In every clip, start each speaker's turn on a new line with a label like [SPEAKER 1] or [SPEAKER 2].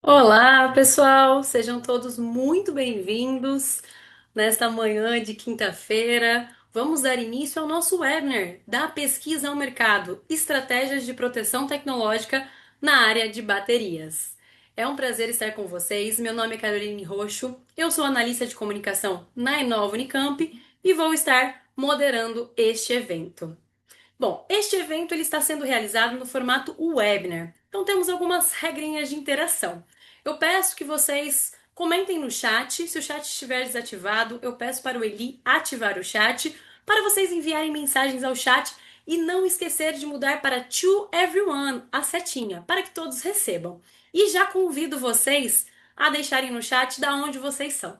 [SPEAKER 1] Olá, pessoal! Sejam todos muito bem-vindos nesta manhã de quinta-feira. Vamos dar início ao nosso webinar da pesquisa ao mercado, estratégias de proteção tecnológica na área de baterias. É um prazer estar com vocês. Meu nome é Caroline Roxo, eu sou analista de comunicação na Inova Unicamp e vou estar moderando este evento. Bom, este evento ele está sendo realizado no formato webinar, então temos algumas regrinhas de interação. Eu peço que vocês comentem no chat, se o chat estiver desativado, eu peço para o Eli ativar o chat, para vocês enviarem mensagens ao chat e não esquecer de mudar para To Everyone, a setinha, para que todos recebam. E já convido vocês a deixarem no chat da onde vocês são.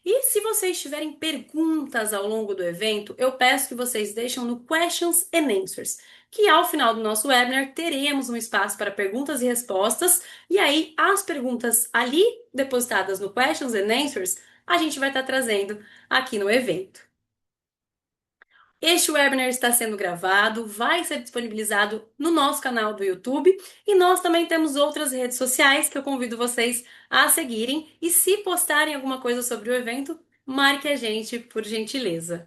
[SPEAKER 1] E se vocês tiverem perguntas ao longo do evento, eu peço que vocês deixem no Questions and Answers, que ao final do nosso webinar teremos um espaço para perguntas e respostas, e aí as perguntas ali depositadas no Questions and Answers, a gente vai estar trazendo aqui no evento. Este webinar está sendo gravado, vai ser disponibilizado no nosso canal do YouTube e nós também temos outras redes sociais que eu convido vocês a seguirem e se postarem alguma coisa sobre o evento, marque a gente por gentileza.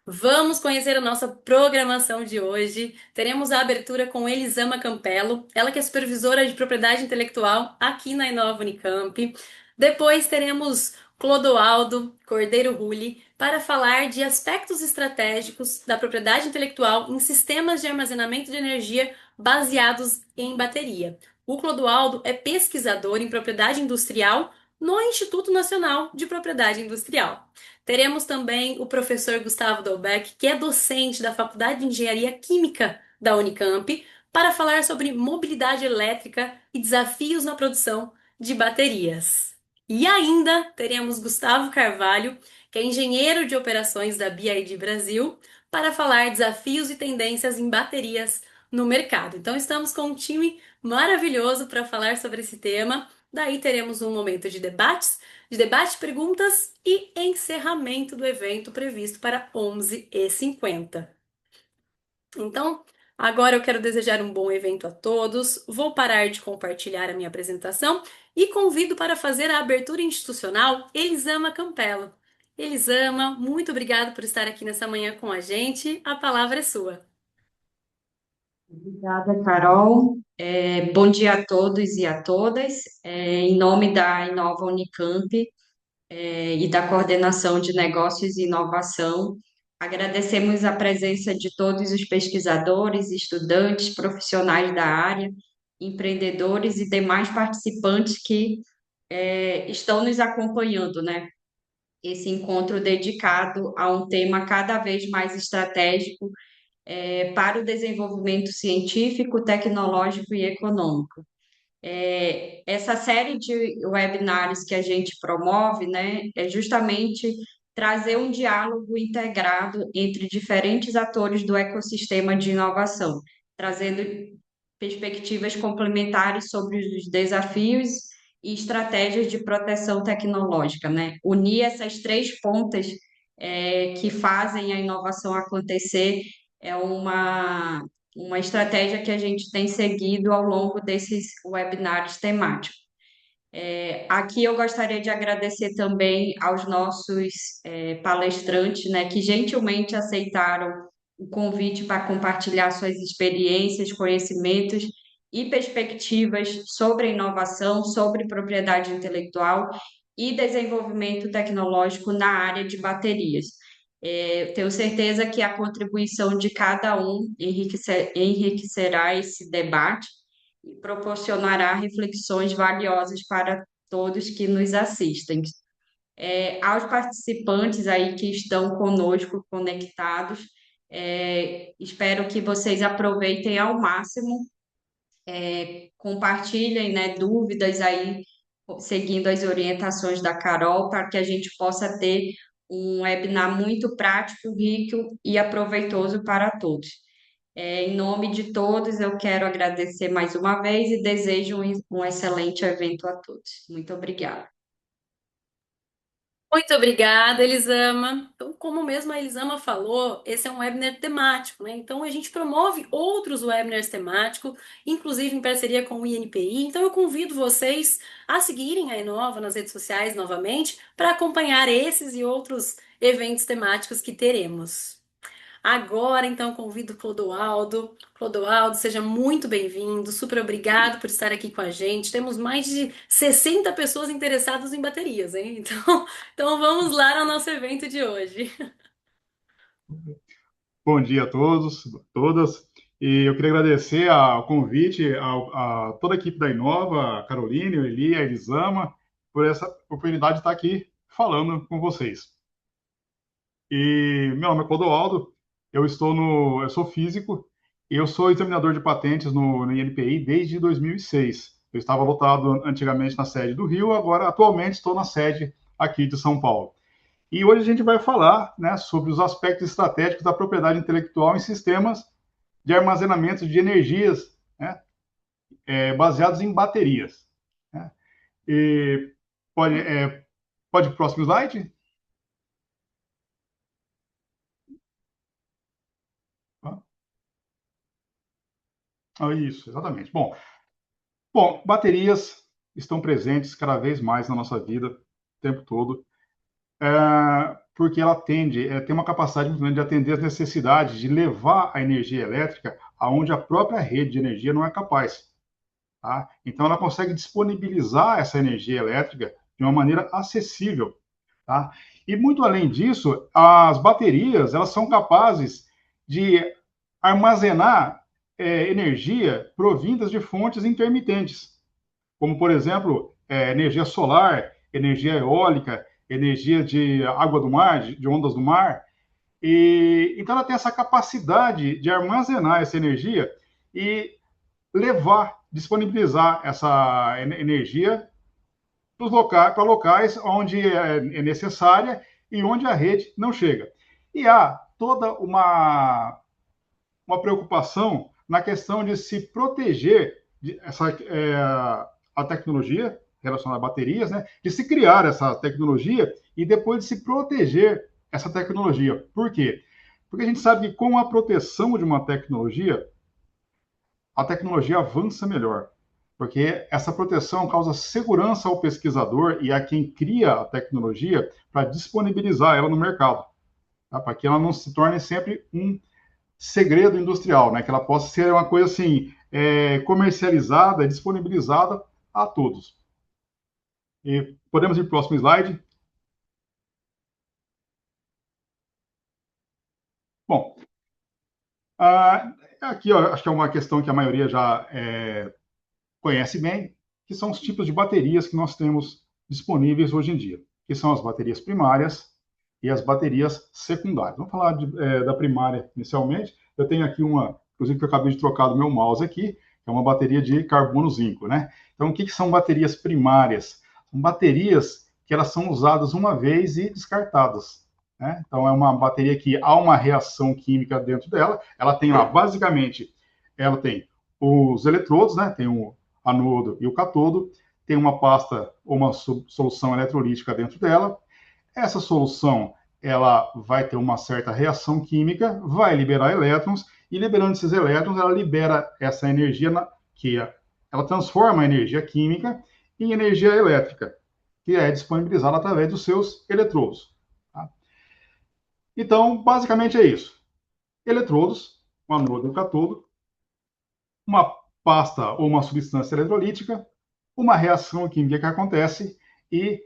[SPEAKER 1] Vamos conhecer a nossa programação de hoje. Teremos a abertura com Elisama Campello, ela que é supervisora de propriedade intelectual aqui na Inova Unicamp. Depois teremos Clodoaldo Cordeiro Rulli para falar de aspectos estratégicos da propriedade intelectual em sistemas de armazenamento de energia baseados em bateria. O Clodoaldo é pesquisador em propriedade industrial no Instituto Nacional de Propriedade Industrial. Teremos também o professor Gustavo Dolbeck, que é docente da Faculdade de Engenharia Química da Unicamp, para falar sobre mobilidade elétrica e desafios na produção de baterias. E ainda teremos Gustavo Carvalho, que é engenheiro de operações da BID Brasil, para falar desafios e tendências em baterias no mercado. Então estamos com um time maravilhoso para falar sobre esse tema. Daí teremos um momento de debate, perguntas e encerramento do evento previsto para 11h50. Então, agora eu quero desejar um bom evento a todos. Vou parar de compartilhar a minha apresentação e convido para fazer a abertura institucional Elisama Campello. Elisama, muito obrigada por estar aqui nessa manhã com a gente. A palavra é sua.
[SPEAKER 2] Obrigada, Carol. Bom dia a todos e a todas. Em nome da Inova Unicamp, e da Coordenação de Negócios e Inovação, agradecemos a presença de todos os pesquisadores, estudantes, profissionais da área, empreendedores e demais participantes que estão nos acompanhando, né? Esse encontro dedicado a um tema cada vez mais estratégico para o desenvolvimento científico, tecnológico e econômico. Essa série de webinários que a gente promove, né, é justamente trazer um diálogo integrado entre diferentes atores do ecossistema de inovação, trazendo perspectivas complementares sobre os desafios e estratégias de proteção tecnológica, né? Unir essas três pontas que fazem a inovação acontecer é uma estratégia que a gente tem seguido ao longo desses webinários temáticos. Aqui eu gostaria de agradecer também aos nossos palestrantes, né, que gentilmente aceitaram o convite para compartilhar suas experiências, conhecimentos e perspectivas sobre inovação, sobre propriedade intelectual e desenvolvimento tecnológico na área de baterias. Tenho certeza que a contribuição de cada um enriquecerá esse debate e proporcionará reflexões valiosas para todos que nos assistem. Aos participantes aí que estão conosco conectados, espero que vocês aproveitem ao máximo, compartilhem, né, dúvidas aí, seguindo as orientações da Carol, para que a gente possa ter um webinar muito prático, rico e aproveitoso para todos. Em nome de todos, eu quero agradecer mais uma vez e desejo um excelente evento a todos. Muito obrigada.
[SPEAKER 1] Muito obrigada, Elisama. Então, como mesmo a Elisama falou, esse é um webinar temático, né? Então, a gente promove outros webinars temáticos, inclusive em parceria com o INPI. Então, eu convido vocês a seguirem a Inova nas redes sociais novamente para acompanhar esses e outros eventos temáticos que teremos. Agora, então, convido o Clodoaldo. Clodoaldo, seja muito bem-vindo. Super obrigado por estar aqui com a gente. Temos mais de 60 pessoas interessadas em baterias, hein? Então vamos lá no nosso evento de hoje.
[SPEAKER 3] Bom dia a todos, todas. E eu queria agradecer o convite a toda a equipe da Inova, a Caroline, o Eli, a Elisama, por essa oportunidade de estar aqui falando com vocês. E meu nome é Clodoaldo, eu sou físico e eu sou examinador de patentes no INPI desde 2006. Eu estava lotado antigamente na sede do Rio, agora atualmente estou na sede aqui de São Paulo. E hoje a gente vai falar, né, sobre os aspectos estratégicos da propriedade intelectual em sistemas de armazenamento de energias, né, baseados em baterias. Né? E pode, pode ir para o próximo slide? Isso, exatamente. Bom, baterias estão presentes cada vez mais na nossa vida, o tempo todo, porque ela tem uma capacidade muito grande de atender as necessidades de levar a energia elétrica aonde a própria rede de energia não é capaz. Tá? Então, ela consegue disponibilizar essa energia elétrica de uma maneira acessível. Tá? E, muito além disso, as baterias elas são capazes de armazenar energia provindas de fontes intermitentes, como, por exemplo, energia solar, energia eólica, energia de água do mar, de ondas do mar. E, então, ela tem essa capacidade de armazenar essa energia e levar, disponibilizar essa energia para locais onde é necessária e onde a rede não chega. E há toda uma preocupação na questão de se proteger a tecnologia relacionada a baterias, né, de se criar essa tecnologia e depois de se proteger essa tecnologia. Por quê? Porque a gente sabe que com a proteção de uma tecnologia, a tecnologia avança melhor, porque essa proteção causa segurança ao pesquisador e a quem cria a tecnologia para disponibilizar ela no mercado, tá? Para que ela não se torne sempre um segredo industrial, né? Que ela possa ser uma coisa assim comercializada, disponibilizada a todos. E podemos ir para o próximo slide. Bom, aqui ó, acho que é uma questão que a maioria já conhece bem, que são os tipos de baterias que nós temos disponíveis hoje em dia, que são as baterias primárias e as baterias secundárias. Vamos falar da primária inicialmente. Eu tenho aqui uma, inclusive que eu acabei de trocar do meu mouse aqui, que é uma bateria de carbono zinco, né? Então, o que são baterias primárias? São baterias que elas são usadas uma vez e descartadas. Né? Então, é uma bateria que há uma reação química dentro dela. Ela tem lá, basicamente, ela tem os eletrodos, né? Tem o anodo e o catodo, tem uma pasta ou uma solução eletrolítica dentro dela. Essa solução ela vai ter uma certa reação química, vai liberar elétrons, e liberando esses elétrons, ela libera essa energia, ela transforma a energia química em energia elétrica, que é disponibilizada através dos seus eletrodos. Tá? Então, basicamente é isso. Eletrodos, um anodo e um catodo, uma pasta ou uma substância eletrolítica, uma reação química que acontece e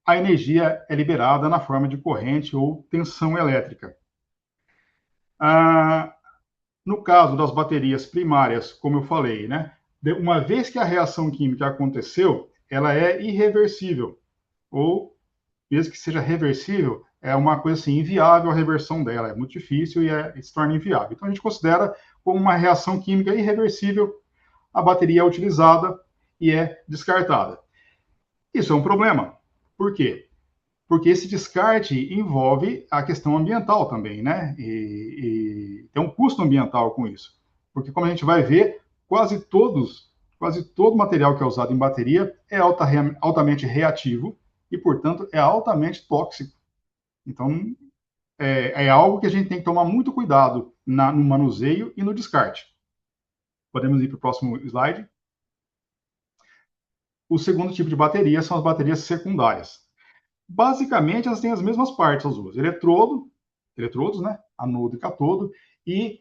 [SPEAKER 3] a energia é liberada na forma de corrente ou tensão elétrica. No caso das baterias primárias, como eu falei, né, uma vez que a reação química aconteceu, ela é irreversível, ou mesmo que seja reversível, é uma coisa assim, inviável a reversão dela, é muito difícil e se torna inviável. Então a gente considera como uma reação química irreversível, a bateria é utilizada e é descartada. Isso é um problema. Por quê? Porque esse descarte envolve a questão ambiental também, né? E tem um custo ambiental com isso. Porque, como a gente vai ver, quase todo material que é usado em bateria é altamente reativo, e, portanto, é altamente tóxico. Então, é algo que a gente tem que tomar muito cuidado no manuseio e no descarte. Podemos ir para o próximo slide. O segundo tipo de bateria são as baterias secundárias. Basicamente, elas têm as mesmas partes, as duas. Eletrodos, né? Anodo e catodo, e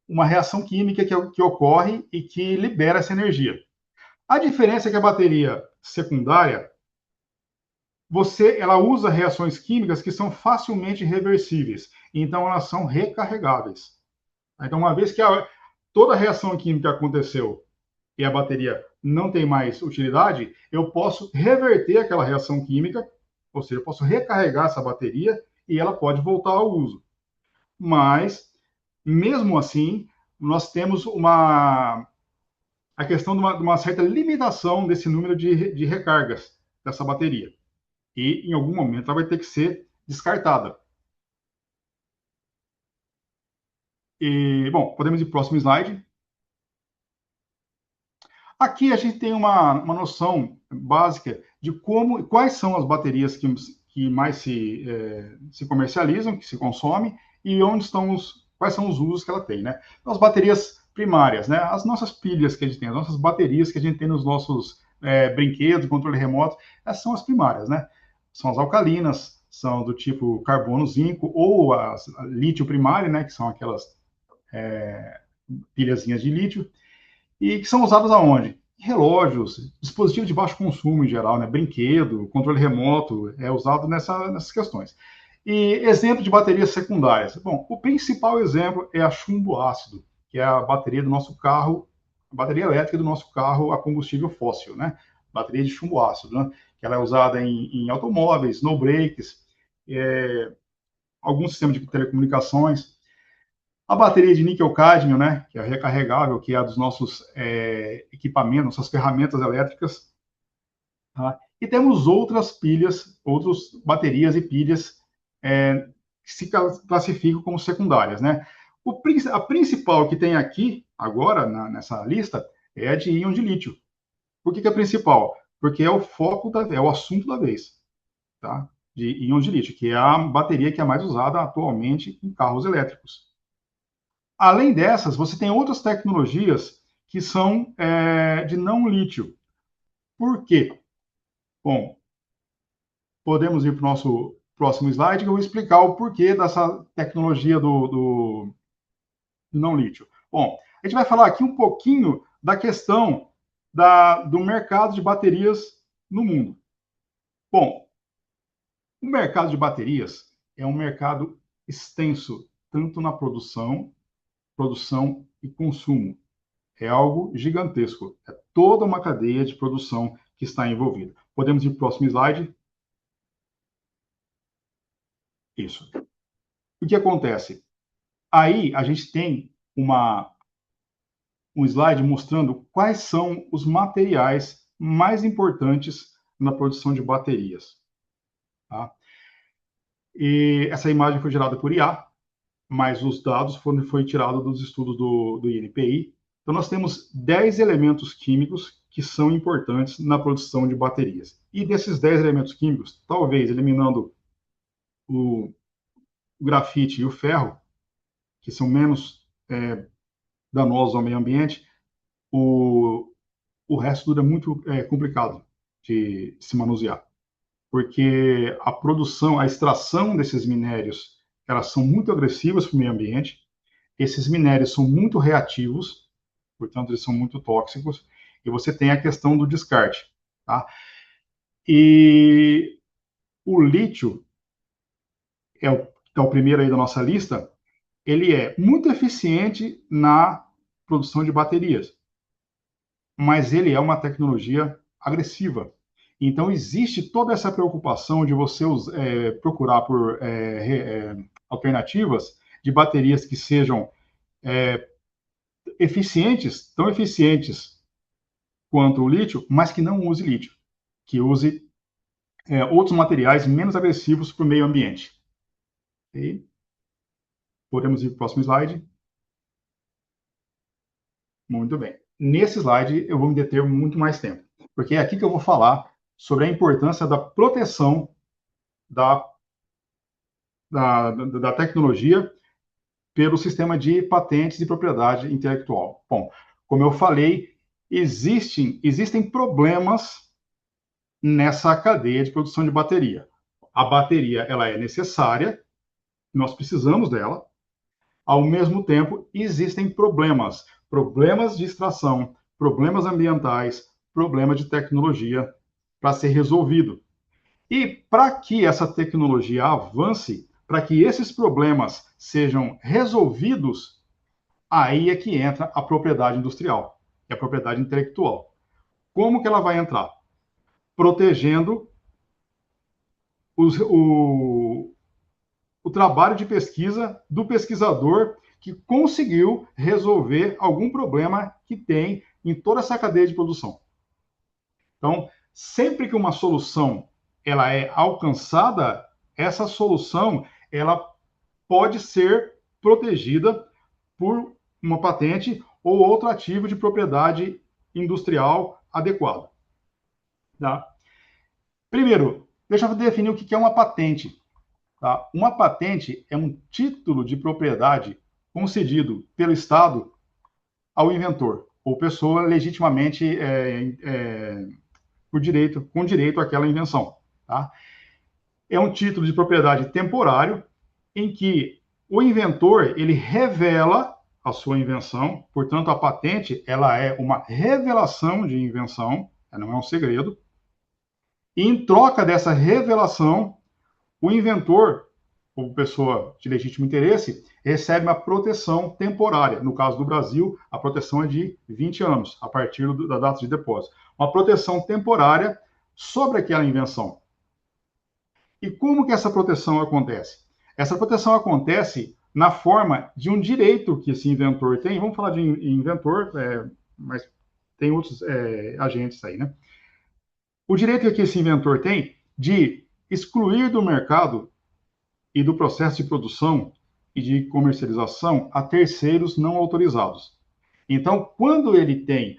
[SPEAKER 3] uma reação química que ocorre e que libera essa energia. A diferença é que a bateria secundária, ela usa reações químicas que são facilmente reversíveis, então elas são recarregáveis. Então, uma vez que toda a reação química aconteceu e a bateria não tem mais utilidade, eu posso reverter aquela reação química, ou seja, eu posso recarregar essa bateria e ela pode voltar ao uso. Mas, mesmo assim, nós temos a questão de uma certa limitação desse número de recargas dessa bateria. E, em algum momento, ela vai ter que ser descartada. E, bom, podemos ir para o próximo slide. Aqui a gente tem uma noção básica de quais são as baterias que mais se comercializam, que se consomem, e quais são os usos que ela tem, né? Então, as baterias primárias, né? As nossas pilhas que a gente tem, as nossas baterias que a gente tem nos nossos brinquedos, controle remoto, essas são as primárias, né? São as alcalinas, são do tipo carbono, zinco, ou as lítio primário, né? Que são aquelas pilhazinhas de lítio, e que são usadas aonde? Relógios, dispositivos de baixo consumo em geral, né? Brinquedo, controle remoto, é usado nessas questões. E exemplo de baterias secundárias. Bom, o principal exemplo é a chumbo ácido, que é a bateria do nosso carro, a bateria elétrica do nosso carro a combustível fóssil, né? Bateria de chumbo ácido, né? Que ela é usada em automóveis, no brakes, alguns sistemas de telecomunicações. A bateria de níquel-cádmio, né, que é recarregável, que é a dos nossos equipamentos, nossas ferramentas elétricas. Tá? E temos outras pilhas, outras baterias e pilhas que se classificam como secundárias. Né? A principal que tem aqui, agora, nessa lista, é a de íon de lítio. Por que é a principal? Porque é o foco, é o assunto da vez. Tá? De íon de lítio, que é a bateria que é mais usada atualmente em carros elétricos. Além dessas, você tem outras tecnologias que são de não lítio. Por quê? Bom, podemos ir para o nosso próximo slide, que eu vou explicar o porquê dessa tecnologia do não lítio. Bom, a gente vai falar aqui um pouquinho da questão do mercado de baterias no mundo. Bom, o mercado de baterias é um mercado extenso, tanto na produção e consumo. É algo gigantesco. É toda uma cadeia de produção que está envolvida. Podemos ir para o próximo slide? Isso. O que acontece? Aí a gente tem um slide mostrando quais são os materiais mais importantes na produção de baterias. Tá? E essa imagem foi gerada por IA, mas os dados foram tirados dos estudos do INPI. Então, nós temos 10 elementos químicos que são importantes na produção de baterias. E desses 10 elementos químicos, talvez eliminando o grafite e o ferro, que são menos danosos ao meio ambiente, o resto tudo é muito complicado de se manusear. Porque a produção, a extração desses minérios, elas são muito agressivas para o meio ambiente. Esses minérios são muito reativos, portanto, eles são muito tóxicos, e você tem a questão do descarte. Tá? E o lítio, que é o primeiro aí da nossa lista, ele é muito eficiente na produção de baterias, mas ele é uma tecnologia agressiva. Então, existe toda essa preocupação de você procurar por alternativas de baterias que sejam eficientes, tão eficientes quanto o lítio, mas que não use lítio, que use outros materiais menos agressivos para o meio ambiente. Okay? Podemos ir para o próximo slide? Muito bem. Nesse slide eu vou me deter muito mais tempo, porque é aqui que eu vou falar sobre a importância da proteção da, da tecnologia pelo sistema de patentes e propriedade intelectual. Bom, como eu falei, existem problemas nessa cadeia de produção de bateria. A bateria, ela é necessária, nós precisamos dela. Ao mesmo tempo, existem problemas de extração, problemas ambientais, problemas de tecnologia para ser resolvido. E para que essa tecnologia avance, para que esses problemas sejam resolvidos, aí é que entra a propriedade industrial e a propriedade intelectual. Como que ela vai entrar? Protegendo o trabalho de pesquisa do pesquisador que conseguiu resolver algum problema que tem em toda essa cadeia de produção. Então, sempre que uma solução ela é alcançada, essa solução ela pode ser protegida por uma patente ou outro ativo de propriedade industrial adequado. Tá? Primeiro, deixa eu definir o que é uma patente. Tá? Uma patente é um título de propriedade concedido pelo Estado ao inventor ou pessoa legitimamente com direito àquela invenção. Tá? É um título de propriedade temporário em que o inventor ele revela a sua invenção, portanto, a patente ela é uma revelação de invenção, não é um segredo, e em troca dessa revelação, o inventor, ou pessoa de legítimo interesse, recebe uma proteção temporária. No caso do Brasil, a proteção é de 20 anos, a partir da data de depósito. Uma proteção temporária sobre aquela invenção. E como que essa proteção acontece? Essa proteção acontece na forma de um direito que esse inventor tem. Vamos falar de inventor, mas tem outros agentes aí, né? O direito que esse inventor tem de excluir do mercado e do processo de produção e de comercialização a terceiros não autorizados. Então, quando ele tem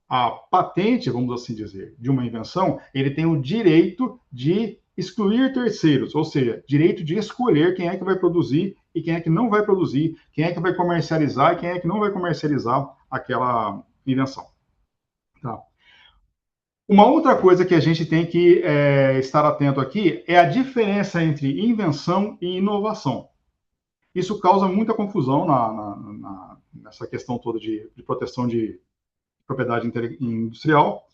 [SPEAKER 3] a patente, vamos assim dizer, de uma invenção, ele tem o direito de excluir terceiros, ou seja, direito de escolher quem é que vai produzir e quem é que não vai produzir, quem é que vai comercializar e quem é que não vai comercializar aquela invenção. Tá? Uma outra coisa que a gente tem que estar atento aqui é a diferença entre invenção e inovação. Isso causa muita confusão nessa questão toda de proteção de propriedade industrial.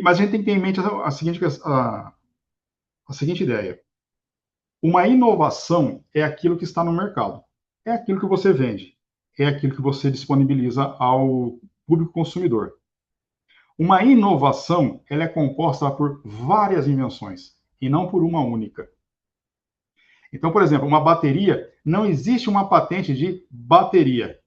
[SPEAKER 3] Mas a gente tem que ter em mente a seguinte ideia. Uma inovação é aquilo que está no mercado. É aquilo que você vende. É aquilo que você disponibiliza ao público consumidor. Uma inovação, ela é composta por várias invenções e não por uma única. Então, por exemplo, uma bateria, não existe uma patente de bateria.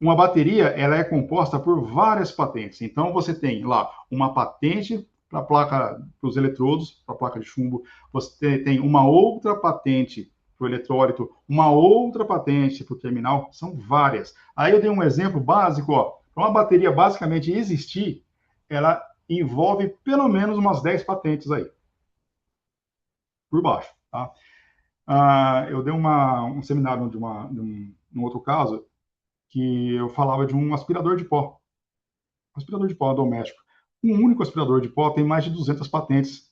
[SPEAKER 3] Uma bateria, ela é composta por várias patentes. Então, você tem lá uma patente para a placa, para os eletrodos, para a placa de chumbo. Você tem uma outra patente para o eletrólito, uma outra patente para o terminal. São várias. Aí eu dei um exemplo básico, ó. Para uma bateria basicamente existir, ela envolve pelo menos umas 10 patentes aí. Por baixo, tá? Eu dei um seminário num outro caso, que eu falava de um aspirador de pó. Um aspirador de pó doméstico. Um único aspirador de pó tem mais de 200 patentes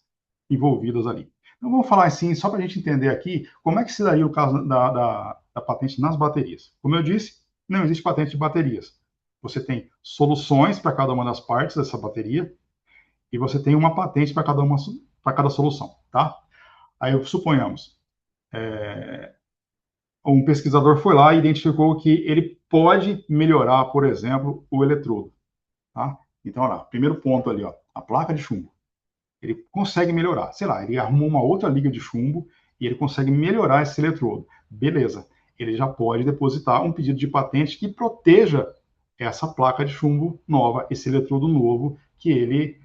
[SPEAKER 3] envolvidas ali. Então vamos falar assim, só para a gente entender aqui, como é que se daria o caso da patente nas baterias. Como eu disse, não existe patente de baterias. Você tem soluções para cada uma das partes dessa bateria e você tem uma patente para cada solução, tá? Aí suponhamos, um pesquisador foi lá e identificou que ele pode melhorar, por exemplo, o eletrodo, tá? Então, olha lá, primeiro ponto ali, ó, a placa de chumbo. Ele consegue melhorar, sei lá, ele arrumou uma outra liga de chumbo e ele consegue melhorar esse eletrodo. Beleza, ele já pode depositar um pedido de patente que proteja essa placa de chumbo nova, esse eletrodo novo que ele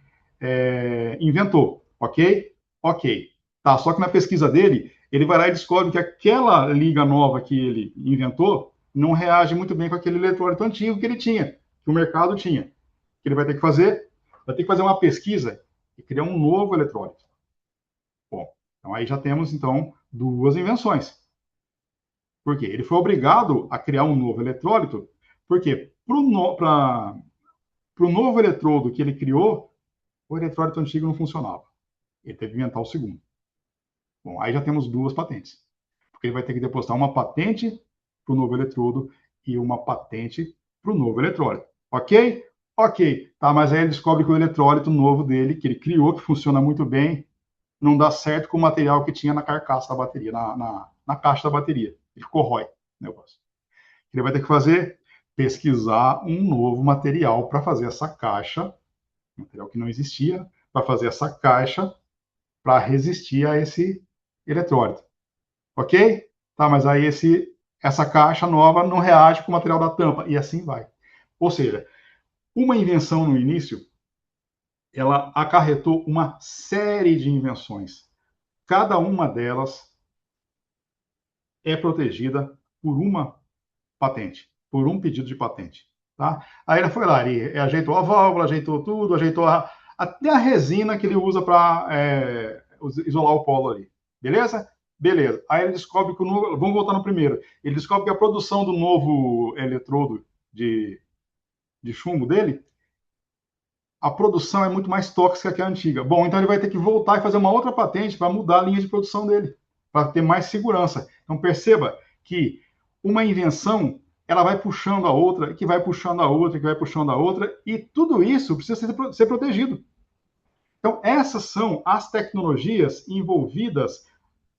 [SPEAKER 3] inventou, ok? Ok. Tá, só que na pesquisa dele, ele vai lá e descobre que aquela liga nova que ele inventou não reage muito bem com aquele eletrólito antigo que ele tinha, que o mercado tinha. O que ele vai ter que fazer? vai ter que fazer uma pesquisa e criar um novo eletrólito. Bom, então aí já temos, então, duas invenções. Por quê? Ele foi obrigado a criar um novo eletrólito, porque para o novo eletrodo que ele criou, o eletrólito antigo não funcionava. Ele teve que inventar o segundo. Bom, aí já temos duas patentes. Porque ele vai ter que depositar uma patente para o novo eletrodo e uma patente para o novo eletrólito. Ok? Ok. Tá, mas aí ele descobre que o eletrólito novo dele, que ele criou, que funciona muito bem, não dá certo com o material que tinha na carcaça da bateria, na caixa da bateria. Ele corrói o negócio. Ele vai ter que fazer, pesquisar um novo material para fazer essa caixa, material que não existia, para fazer essa caixa para resistir a esse eletrólito. Ok? Tá, mas aí essa caixa nova não reage com o material da tampa, e assim vai. Ou seja, uma invenção no início, ela acarretou uma série de invenções. Cada uma delas é protegida por uma patente, por um pedido de patente. Tá? Aí ele foi lá, ele ajeitou a válvula, ajeitou tudo, ajeitou até a resina que ele usa para isolar o polo ali. Beleza? Beleza. Aí ele descobre que o novo. Vamos voltar no primeiro. Ele descobre que a produção do novo eletrodo de chumbo dele, a produção é muito mais tóxica que a antiga. Bom, então ele vai ter que voltar e fazer uma outra patente para mudar a linha de produção dele, para ter mais segurança. Então perceba que uma invenção ela vai puxando a outra, que vai puxando a outra, que vai puxando a outra, e tudo isso precisa ser protegido. Então, essas são as tecnologias envolvidas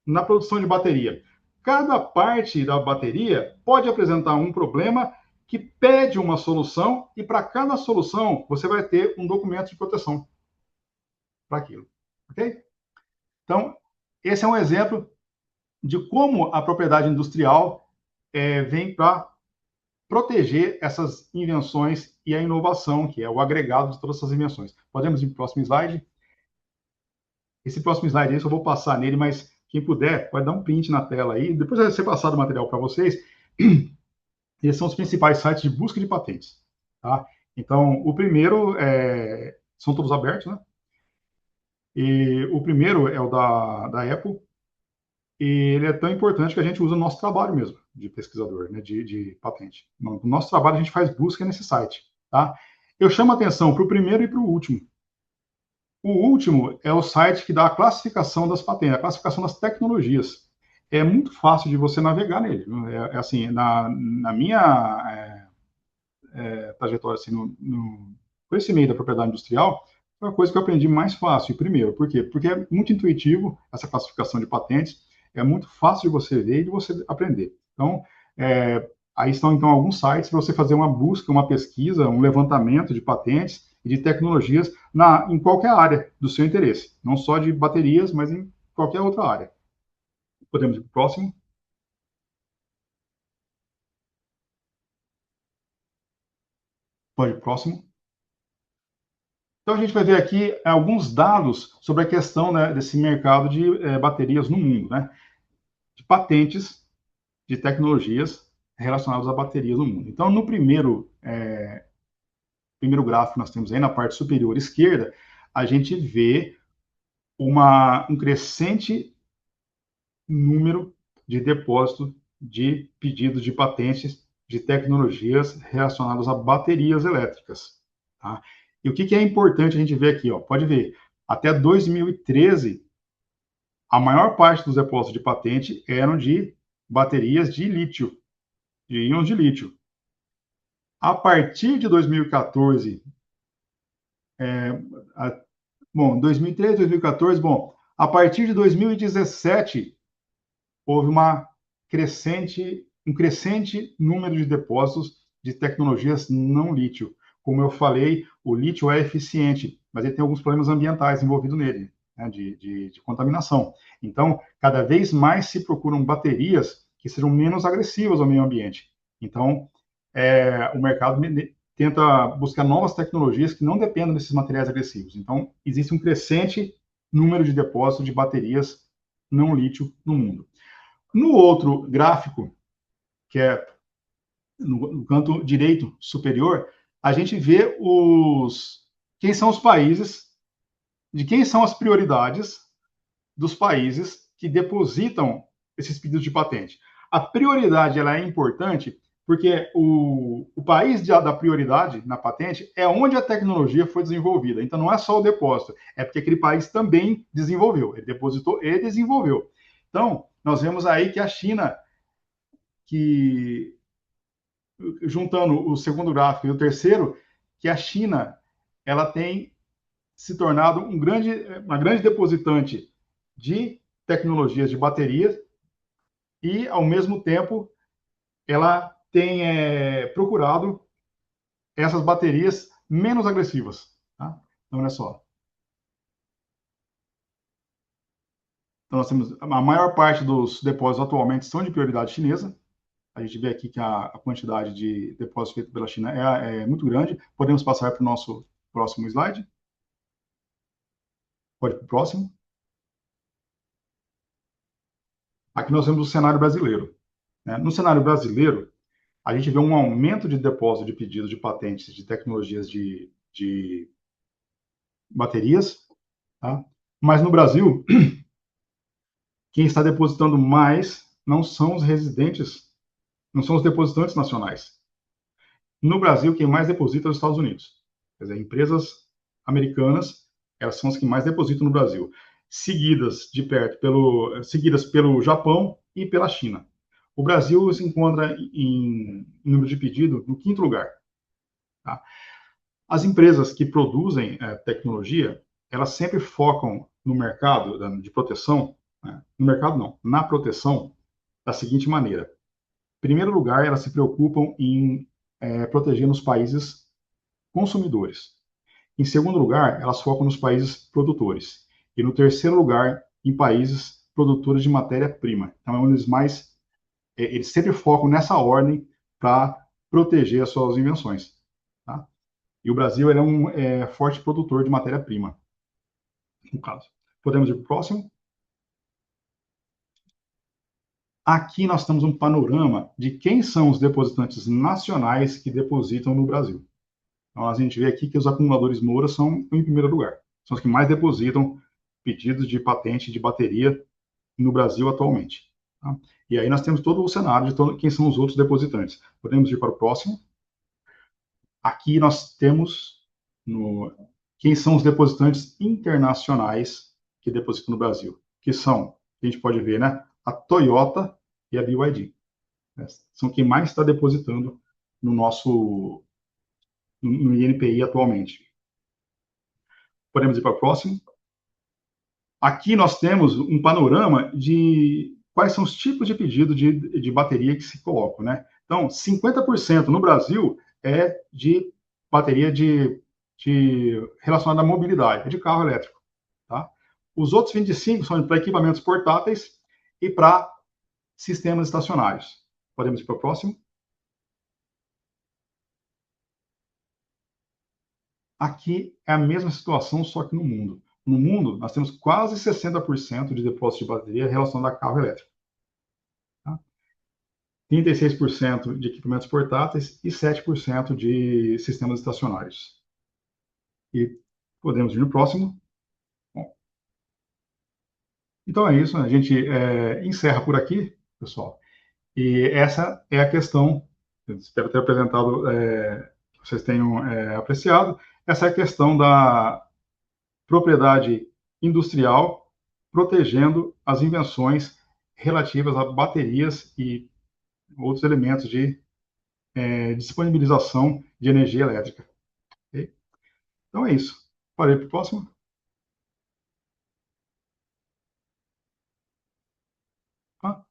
[SPEAKER 3] na produção de bateria. Cada parte da bateria pode apresentar um problema que pede uma solução, e para cada solução você vai ter um documento de proteção para aquilo. Ok? Então, esse é um exemplo de como a propriedade industrial vem para proteger essas invenções e a inovação, que é o agregado de todas essas invenções. Podemos ir para o próximo slide? Esse próximo slide aí, eu só vou passar nele, mas quem puder, pode dar um print na tela aí. Depois vai ser passado o material para vocês. Esses são os principais sites de busca de patentes. Tá? Então, o primeiro são todos abertos, né? E o primeiro é o da Apple. E ele é tão importante que a gente usa no nosso trabalho mesmo, de pesquisador, né, de patente. No nosso trabalho, a gente faz busca nesse site. Tá? Eu chamo a atenção para o primeiro e para o último. O último é o site que dá a classificação das patentes, a classificação das tecnologias. É muito fácil de você navegar nele. Assim, na minha trajetória assim, com esse meio da propriedade industrial, foi a coisa que eu aprendi mais fácil. Primeiro, por quê? Porque é muito intuitivo essa classificação de patentes, é muito fácil de você ver e de você aprender. Então, aí estão então alguns sites para você fazer uma busca, uma pesquisa, um levantamento de patentes e de tecnologias em qualquer área do seu interesse, não só de baterias, mas em qualquer outra área. Podemos ir para o próximo. Pode ir para o próximo. Então, a gente vai ver aqui alguns dados sobre a questão, né, desse mercado de baterias no mundo, né? De patentes de tecnologias relacionadas a baterias no mundo. Então, no primeiro gráfico que nós temos aí na parte superior esquerda, a gente vê um crescente número de depósitos de pedidos de patentes de tecnologias relacionadas a baterias elétricas. Tá? E o que é importante a gente ver aqui? Ó, pode ver, até 2013, a maior parte dos depósitos de patente eram de baterias de lítio, de íons de lítio. A partir de 2014, 2013, 2014, a partir de 2017, houve um crescente número de depósitos de tecnologias não lítio. Como eu falei, o lítio é eficiente, mas ele tem alguns problemas ambientais envolvidos nele, né, de contaminação. Então, cada vez mais se procuram baterias que sejam menos agressivas ao meio ambiente. Então, o mercado tenta buscar novas tecnologias que não dependam desses materiais agressivos. Então, existe um crescente número de depósitos de baterias não lítio no mundo. No outro gráfico, que é no canto direito superior, a gente vê o quem são os países, de quem são as prioridades dos países que depositam esses pedidos de patente. A prioridade ela é importante porque o país da prioridade na patente é onde a tecnologia foi desenvolvida. Então, não é só o depósito, é porque aquele país também desenvolveu. Ele depositou e desenvolveu. Então, nós vemos aí que a China, que juntando o segundo gráfico e o terceiro, que a China ela tem se tornado uma grande depositante de tecnologias de baterias e, ao mesmo tempo, ela tem procurado essas baterias menos agressivas. Tá? Então, olha só. Então, nós temos a maior parte dos depósitos atualmente são de prioridade chinesa. A gente vê aqui que a quantidade de depósitos feito pela China é muito grande. Podemos passar para o nosso próximo slide. Pode ir para o próximo. Aqui nós temos o cenário brasileiro. Né? No cenário brasileiro, a gente vê um aumento de depósito de pedidos de patentes de tecnologias de baterias. Tá? Mas no Brasil, quem está depositando mais não são os residentes, não são os depositantes nacionais. No Brasil, quem mais deposita é os Estados Unidos. Quer dizer, empresas americanas, elas são as que mais depositam no Brasil, seguidas de perto seguidas pelo Japão e pela China. O Brasil se encontra em número de pedido no quinto lugar. Tá? As empresas que produzem tecnologia, elas sempre focam no mercado de proteção, né? No mercado não, na proteção, da seguinte maneira. Em primeiro lugar, elas se preocupam em proteger nos países consumidores. Em segundo lugar, elas focam nos países produtores. E no terceiro lugar, em países produtores de matéria-prima. Então, é onde eles sempre focam nessa ordem para proteger as suas invenções. Tá? E o Brasil é um forte produtor de matéria-prima, no caso. Podemos ir para o próximo? Aqui nós temos um panorama de quem são os depositantes nacionais que depositam no Brasil. Então, a gente vê aqui que os acumuladores Moura são em primeiro lugar. São os que mais depositam pedidos de patente de bateria no Brasil atualmente. Tá? E aí nós temos todo o cenário de quem são os outros depositantes. Podemos ir para o próximo. Aqui nós temos quem são os depositantes internacionais que depositam no Brasil, que são, a gente pode ver, né, a Toyota e a BYD. Né? São quem mais está depositando no INPI atualmente. Podemos ir para o próximo. Aqui nós temos um panorama de quais são os tipos de pedido de bateria que se colocam, né? Então, 50% no Brasil é de bateria relacionada à mobilidade, é de carro elétrico, tá? Os outros 25% são para equipamentos portáteis e para sistemas estacionários. Podemos ir para o próximo. Aqui é a mesma situação, só que no mundo. No mundo, nós temos quase 60% de depósito de bateria relacionado a carro elétrico. Tá? 36% de equipamentos portáteis e 7% de sistemas estacionários. E podemos ir no próximo. Bom, então é isso, né? A gente encerra por aqui, pessoal. E essa é a questão, eu espero ter apresentado, que vocês tenham apreciado, essa é a questão da propriedade industrial protegendo as invenções relativas a baterias e outros elementos de disponibilização de energia elétrica. Okay? Então é isso. Parei para o próximo. Ah,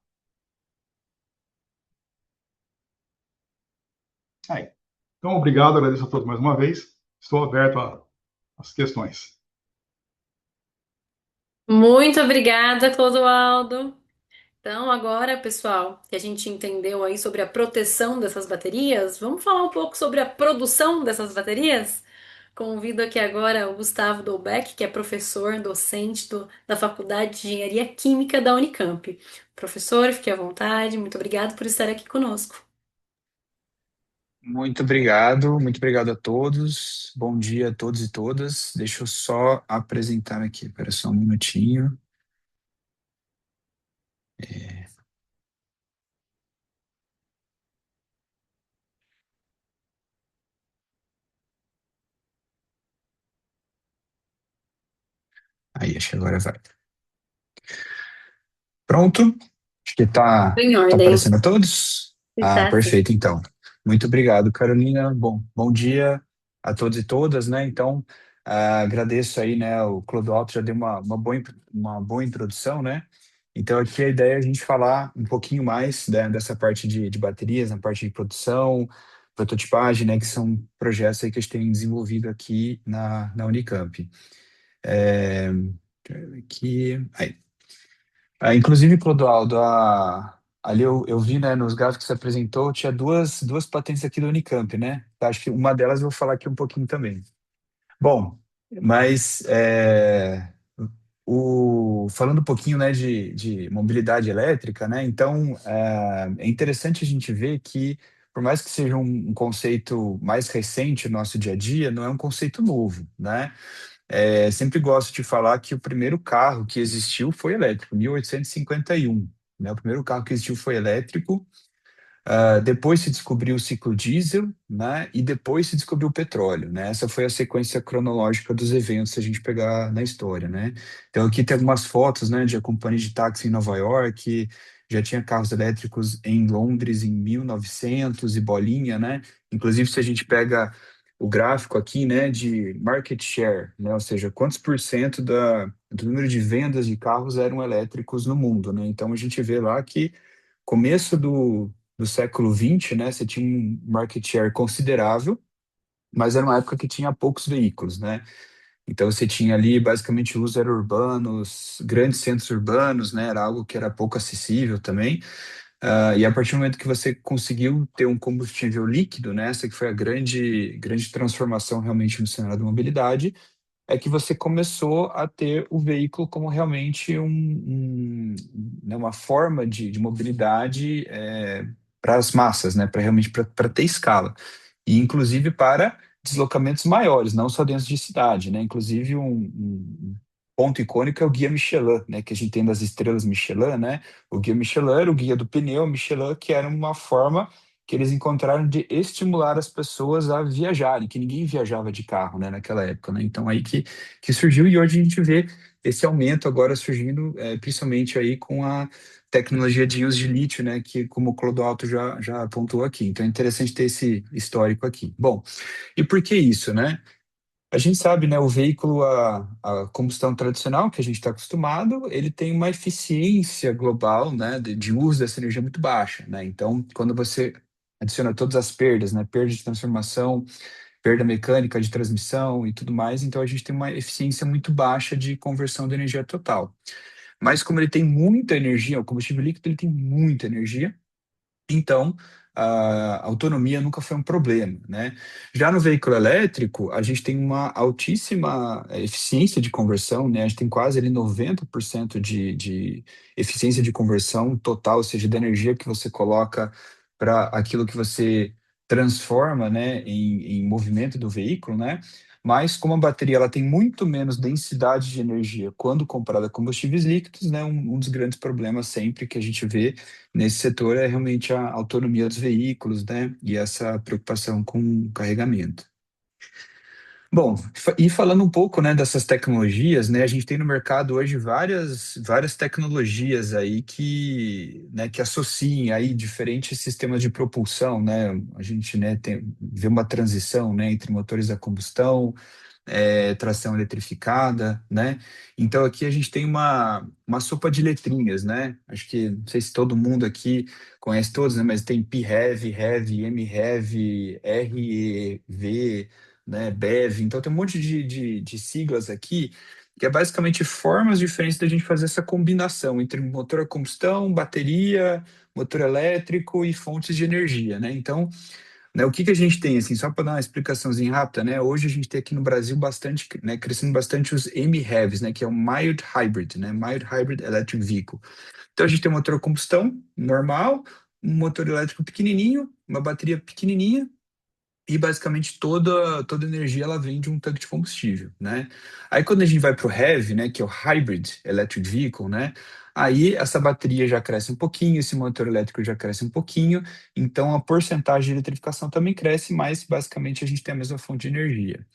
[SPEAKER 3] aí. Então, obrigado, agradeço a todos mais uma vez. Estou aberto às questões.
[SPEAKER 1] Muito obrigada, Clodoaldo. Então, agora, pessoal, que a gente entendeu aí sobre a proteção dessas baterias, vamos falar um pouco sobre a produção dessas baterias? Convido aqui agora o Gustavo Dolbeck, que é professor, docente da Faculdade de Engenharia Química da Unicamp. Professor, fique à vontade, muito obrigado por estar aqui conosco.
[SPEAKER 4] Muito obrigado a todos. Bom dia a todos e todas. Deixa eu só apresentar aqui, espera só um minutinho. Aí, acho que agora vai. Pronto? Acho que
[SPEAKER 1] Tudo em
[SPEAKER 4] tá
[SPEAKER 1] ordem.
[SPEAKER 4] aparecendo a todos? Ah,
[SPEAKER 1] Está assim.
[SPEAKER 4] perfeito, então. Muito obrigado, Carolina. Bom dia a todos e todas, né? Então, agradeço aí, né? O Clodoaldo já deu uma boa introdução, né? Então, aqui a ideia é a gente falar um pouquinho mais, né, dessa parte de baterias, na parte de produção, prototipagem, né? Que são projetos aí que a gente tem desenvolvido aqui na Unicamp. É, aqui, aí. Inclusive, Clodoaldo, ali eu vi, né, nos gráficos que você apresentou, tinha duas patentes aqui da Unicamp, né? Acho que uma delas eu vou falar aqui um pouquinho também. Bom, mas falando um pouquinho, né, de mobilidade elétrica, né? Então, é interessante a gente ver que, por mais que seja um conceito mais recente no nosso dia a dia, não é um conceito novo, né? Sempre gosto de falar que o primeiro carro que existiu foi elétrico, 1851, né? O primeiro carro que existiu foi elétrico. Depois se descobriu o ciclo diesel, né? E depois se descobriu o petróleo, né? Essa foi a sequência cronológica dos eventos, se a gente pegar na história, né? Então aqui tem algumas fotos, né, de a companhia de táxi em Nova York, já tinha carros elétricos em Londres em 1900 e bolinha, né? Inclusive se a gente pega o gráfico aqui, né, de market share, né? Ou seja, quantos por cento do número de vendas de carros eram elétricos no mundo, né? Então a gente vê lá que começo do século XX, né, você tinha um market share considerável, mas era uma época que tinha poucos veículos, né? Então você tinha ali basicamente os urbanos, grandes centros urbanos, né? Era algo que era pouco acessível também. E a partir do momento que você conseguiu ter um combustível líquido, né? Essa que foi a grande transformação realmente no cenário da mobilidade, é que você começou a ter o veículo como realmente né, uma forma de mobilidade para as massas, né, para realmente para ter escala. E inclusive para deslocamentos maiores, não só dentro de cidade, né? Inclusive um ponto icônico é o guia Michelin, né, que a gente tem das estrelas Michelin, né? O guia Michelin era o guia do pneu Michelin, que era uma forma que eles encontraram de estimular as pessoas a viajarem, que ninguém viajava de carro, né, naquela época, né? Então aí que surgiu e hoje a gente vê esse aumento agora surgindo, principalmente aí com a tecnologia de íons de lítio, né, que como o Clodoaldo já apontou aqui. Então é interessante ter esse histórico aqui. Bom, e por que isso, né? A gente sabe, né, o veículo a combustão tradicional, que a gente está acostumado, ele tem uma eficiência global, né, de uso dessa energia muito baixa, né? Então, quando você adiciona todas as perdas, né, perda de transformação, perda mecânica de transmissão e tudo mais, então a gente tem uma eficiência muito baixa de conversão de energia total. Mas como ele tem muita energia, o combustível líquido ele tem muita energia, então, a autonomia nunca foi um problema, né? Já no veículo elétrico, a gente tem uma altíssima eficiência de conversão, né? A gente tem quase ali 90% de eficiência de conversão total, ou seja, da energia que você coloca para aquilo que você transforma, né, em movimento do veículo, né? Mas como a bateria ela tem muito menos densidade de energia quando comparada a combustíveis líquidos, né? Um dos grandes problemas sempre que a gente vê nesse setor é realmente a autonomia dos veículos, né? E essa preocupação com o carregamento. Bom, e falando um pouco, né, dessas tecnologias, né, a gente tem no mercado hoje várias tecnologias aí né, que associem aí diferentes sistemas de propulsão, né? A gente, né, vê uma transição, né, entre motores a combustão, tração eletrificada, né? Então aqui a gente tem uma sopa de letrinhas, né? Acho que não sei se todo mundo aqui conhece todos, né? Mas tem PHEV, HEV, MHEV, REV, né? BEV. Então tem um monte de siglas aqui que é basicamente formas diferentes da gente fazer essa combinação entre motor a combustão, bateria, motor elétrico e fontes de energia, né? Então né, o que que a gente tem, assim, só para dar uma explicaçãozinha rápida, né? Hoje a gente tem aqui no Brasil bastante, né, crescendo bastante os MHEVs, né, que é o Mild Hybrid, né, Mild Hybrid Electric Vehicle. Então a gente tem um motor a combustão normal, um motor elétrico pequenininho, uma bateria pequenininha e basicamente toda energia ela vem de um tanque de combustível, né? Aí quando a gente vai para o heavy, né, que é o hybrid electric vehicle, né? Aí essa bateria já cresce um pouquinho, esse motor elétrico já cresce um pouquinho, então a porcentagem de eletrificação também cresce, mas basicamente a gente tem a mesma fonte de energia.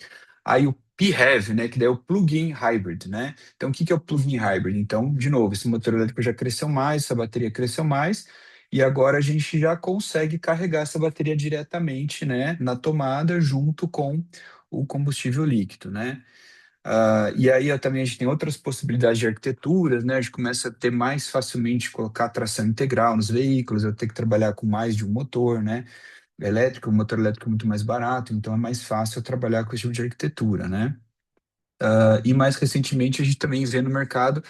[SPEAKER 4] Aí o PHEV, né, que daí é o plug-in hybrid, né? Então o que que é o plug-in hybrid? Então, de novo, esse motor elétrico já cresceu mais, essa bateria cresceu mais, e agora a gente já consegue carregar essa bateria diretamente, né, na tomada junto com o combustível líquido, né? E aí também a gente tem outras possibilidades de arquiteturas, né? A gente começa a ter mais facilmente colocar tração integral nos veículos, eu ter que trabalhar com mais de um motor, né? Elétrico, o motor elétrico é muito mais barato, então é mais fácil eu trabalhar com esse tipo de arquitetura, né? E mais recentemente a gente também vê no mercado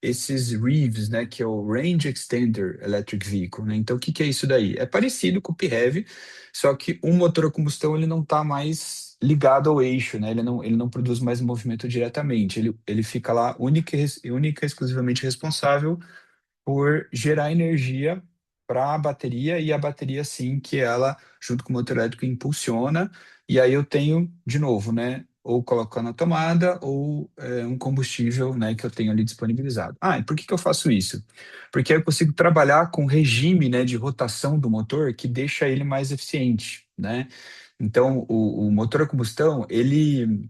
[SPEAKER 4] esses REEVs, né, que é o Range Extender Electric Vehicle, né? Então o que que é isso daí? É parecido com o PHEV, só que um motor a combustão ele não está mais ligado ao eixo, né? Ele não produz mais movimento diretamente, ele fica lá única e exclusivamente responsável por gerar energia para a bateria e a bateria sim que ela junto com o motor elétrico impulsiona e aí eu tenho de novo, né, ou colocar na tomada ou um combustível, né, que eu tenho ali disponibilizado. E por que que eu faço isso? Porque aí eu consigo trabalhar com regime, né, de rotação do motor que deixa ele mais eficiente, né? Então o motor a combustão ele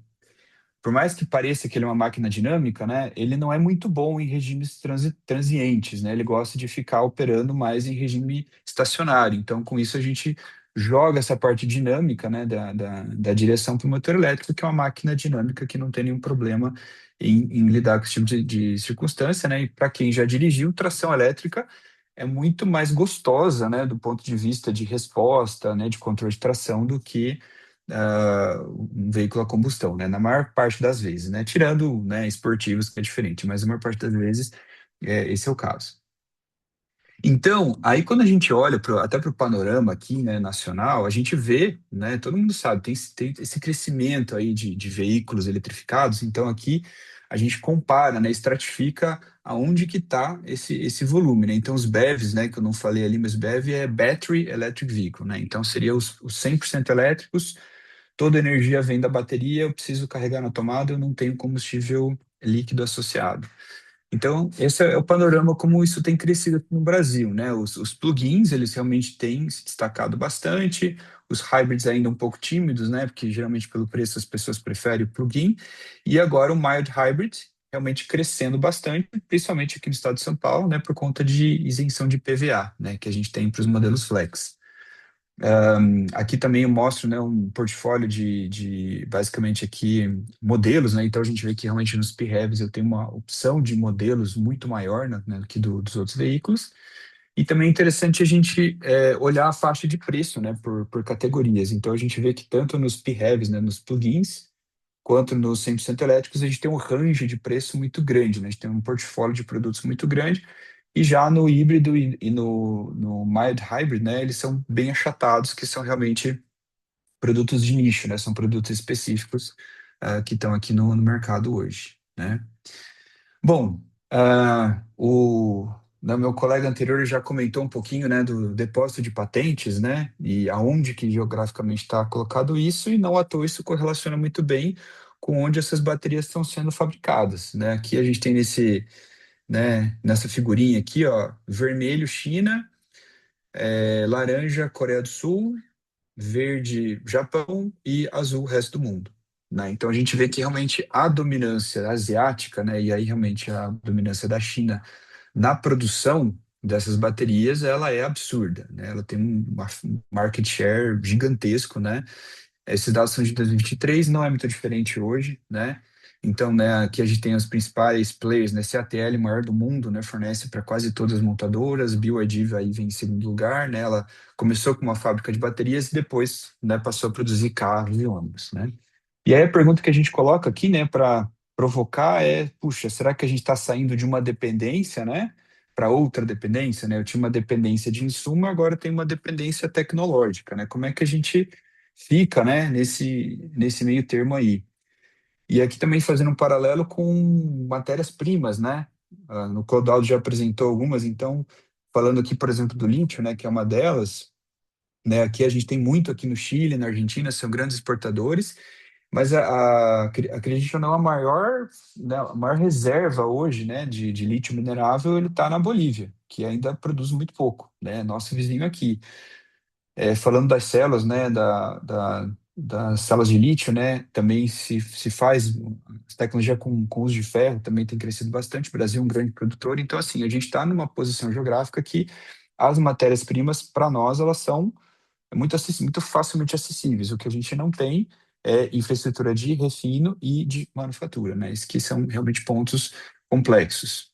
[SPEAKER 4] por mais que pareça que ele é uma máquina dinâmica, né, ele não é muito bom em regimes transientes, né? Ele gosta de ficar operando mais em regime estacionário. Então, com isso, a gente joga essa parte dinâmica, né, da direção para o motor elétrico, que é uma máquina dinâmica que não tem nenhum problema em lidar com esse tipo de circunstância, né? E para quem já dirigiu, tração elétrica é muito mais gostosa, né, do ponto de vista de resposta, né, de controle de tração, do que um veículo a combustão, né? Na maior parte das vezes, né? Tirando, né, esportivos, que é diferente, mas na maior parte das vezes esse é o caso. Então, aí quando a gente olha até para o panorama aqui, né, nacional, a gente vê, né, todo mundo sabe, tem esse crescimento aí de veículos eletrificados, então aqui a gente compara, né, estratifica aonde que está esse volume, né? Então os BEVs, né, que eu não falei ali, mas BEV é Battery Electric Vehicle, né? Então seria os 100% elétricos, toda a energia vem da bateria, eu preciso carregar na tomada, eu não tenho combustível líquido associado. Então, esse é o panorama como isso tem crescido aqui no Brasil, né? Os plugins, eles realmente têm se destacado bastante, os hybrids ainda um pouco tímidos, né? Porque geralmente pelo preço as pessoas preferem o plugin, e agora o mild hybrid realmente crescendo bastante, principalmente aqui no estado de São Paulo, né? Por conta de isenção de PVA, né? Que a gente tem para os modelos flex. Aqui também eu mostro, né, um portfólio de basicamente aqui modelos, né? Então a gente vê que realmente nos PHEVs eu tenho uma opção de modelos muito maior, né, que dos outros veículos. E também é interessante a gente olhar a faixa de preço, né, por categorias. Então a gente vê que tanto nos PHEVs, né, nos plugins, quanto nos 100% elétricos, a gente tem um range de preço muito grande, né? A gente tem um portfólio de produtos muito grande, e já no híbrido e no mild hybrid, né, eles são bem achatados, que são realmente produtos de nicho, né? São produtos específicos que estão aqui no mercado hoje, né? Bom, meu colega anterior já comentou um pouquinho, né, do depósito de patentes, né, e aonde que geograficamente está colocado isso, e não à toa isso correlaciona muito bem com onde essas baterias estão sendo fabricadas, né? Aqui a gente tem nessa figurinha aqui, ó, vermelho China, laranja Coreia do Sul, verde Japão e azul resto do mundo, né? Então a gente vê que realmente a dominância asiática, né, e aí realmente a dominância da China na produção dessas baterias, ela é absurda, né? Ela tem um market share gigantesco, né? Esses dados são de 2023, não é muito diferente hoje, né? Então, né, aqui a gente tem os principais players, né? CATL, maior do mundo, né? Fornece para quase todas as montadoras. BYD aí vem em segundo lugar, né? Ela começou com uma fábrica de baterias e depois, né, passou a produzir carros e ônibus, né? E aí a pergunta que a gente coloca aqui, né, para provocar puxa, será que a gente está saindo de uma dependência, né, para outra dependência, né? Eu tinha uma dependência de insumo, agora tem uma dependência tecnológica, né? Como é que a gente fica, né, nesse meio termo aí? E aqui também fazendo um paralelo com matérias-primas, né? No Clodoaldo já apresentou algumas, então, falando aqui, por exemplo, do lítio, né, que é uma delas, né? Aqui a gente tem muito aqui no Chile, na Argentina, são grandes exportadores, mas acredite ou não, a maior reserva hoje, né, de lítio minerável, ele está na Bolívia, que ainda produz muito pouco, né? Nosso vizinho aqui. Falando das células, né, das células de lítio, né, também se faz tecnologia com uso de ferro, também tem crescido bastante. O Brasil é um grande produtor, então, assim, a gente está numa posição geográfica que as matérias-primas, para nós, elas são muito facilmente acessíveis. O que a gente não tem é infraestrutura de refino e de manufatura, né, esses que são realmente pontos complexos.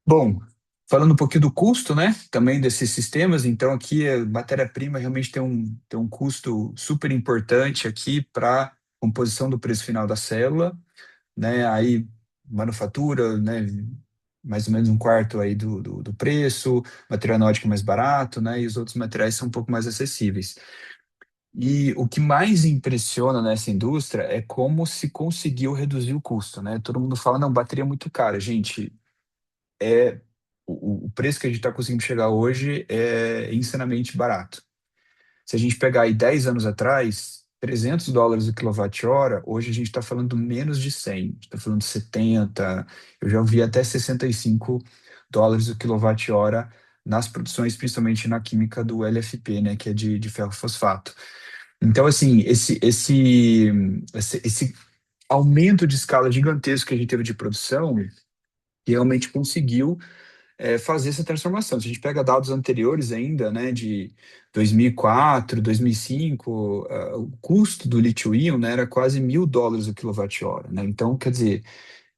[SPEAKER 4] Bom, falando um pouquinho do custo, né, também desses sistemas, então aqui a matéria-prima realmente tem um custo super importante aqui para composição do preço final da célula, né, aí manufatura, né, mais ou menos um quarto aí do preço, material náutico mais barato, né, e os outros materiais são um pouco mais acessíveis. E o que mais impressiona nessa indústria é como se conseguiu reduzir o custo, né? Todo mundo fala, não, bateria é muito cara. Gente, o preço que a gente está conseguindo chegar hoje é insanamente barato. Se a gente pegar aí 10 anos atrás, US$ 300 o quilowatt-hora, hoje a gente está falando menos de 100, está falando de 70, eu já ouvi até US$ 65 o quilowatt-hora nas produções, principalmente na química do LFP, né, que é de ferro fosfato. Então, assim, esse aumento de escala gigantesco que a gente teve de produção realmente conseguiu fazer essa transformação. Se a gente pega dados anteriores ainda, né, de 2004, 2005, o custo do lítio-íon, né, era quase US$ 1.000 o quilowatt-hora, né? Então, quer dizer,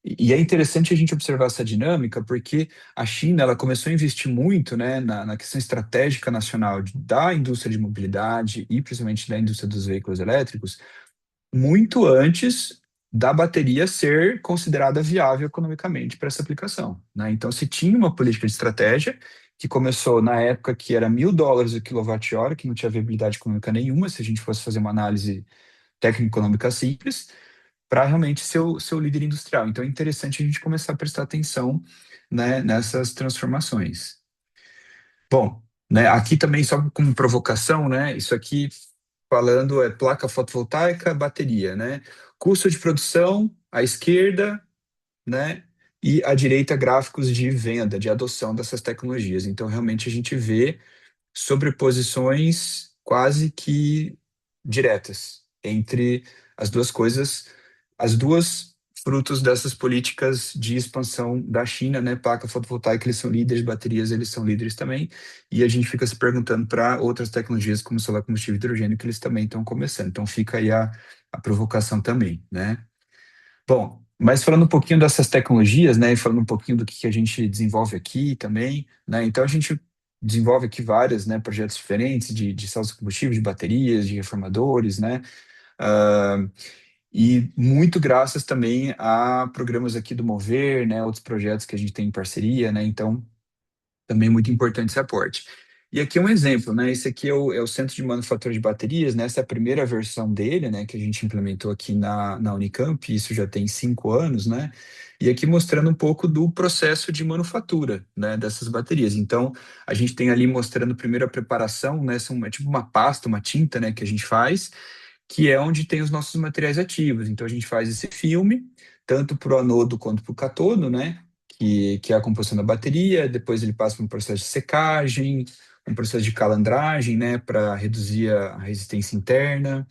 [SPEAKER 4] e é interessante a gente observar essa dinâmica, porque a China, ela começou a investir muito, né, na questão estratégica nacional da indústria de mobilidade e principalmente da indústria dos veículos elétricos, muito antes da bateria ser considerada viável economicamente para essa aplicação, né? Então, se tinha uma política de estratégia que começou na época que era US$ 1.000 o quilowatt-hora, que não tinha viabilidade econômica nenhuma, se a gente fosse fazer uma análise técnico-econômica simples, para realmente ser o líder industrial. Então, é interessante a gente começar a prestar atenção, né, nessas transformações. Bom, né, aqui também só como provocação, né, isso aqui falando é placa fotovoltaica, bateria, né? Custo de produção à esquerda, né? E à direita gráficos de venda, de adoção dessas tecnologias. Então, realmente a gente vê sobreposições quase que diretas entre as duas coisas, as duas frutos dessas políticas de expansão da China, né? Placa fotovoltaica, eles são líderes, baterias, eles são líderes também, e a gente fica se perguntando para outras tecnologias como solar combustível e hidrogênio, que eles também estão começando. Então fica aí a provocação também, né? Bom, mas falando um pouquinho dessas tecnologias, né, e falando um pouquinho do que a gente desenvolve aqui também, né, então a gente desenvolve aqui vários, né, projetos diferentes de células de combustível, de baterias, de reformadores, né, ah, e muito graças também a programas aqui do Mover, né, outros projetos que a gente tem em parceria, né, então também muito importante esse aporte. E aqui é um exemplo, né? Esse aqui é o Centro de Manufatura de Baterias, né? Essa é a primeira versão dele, né? Que a gente implementou aqui na Unicamp, isso já tem 5 anos, né? E aqui mostrando um pouco do processo de manufatura, né? Dessas baterias. Então, a gente tem ali mostrando primeiro a preparação, né? É tipo uma pasta, uma tinta, né? Que a gente faz, que é onde tem os nossos materiais ativos. Então a gente faz esse filme, tanto para o anodo quanto para o catodo, né? Que é a composição da bateria, depois ele passa por um processo de secagem, um processo de calandragem, né? Para reduzir a resistência interna.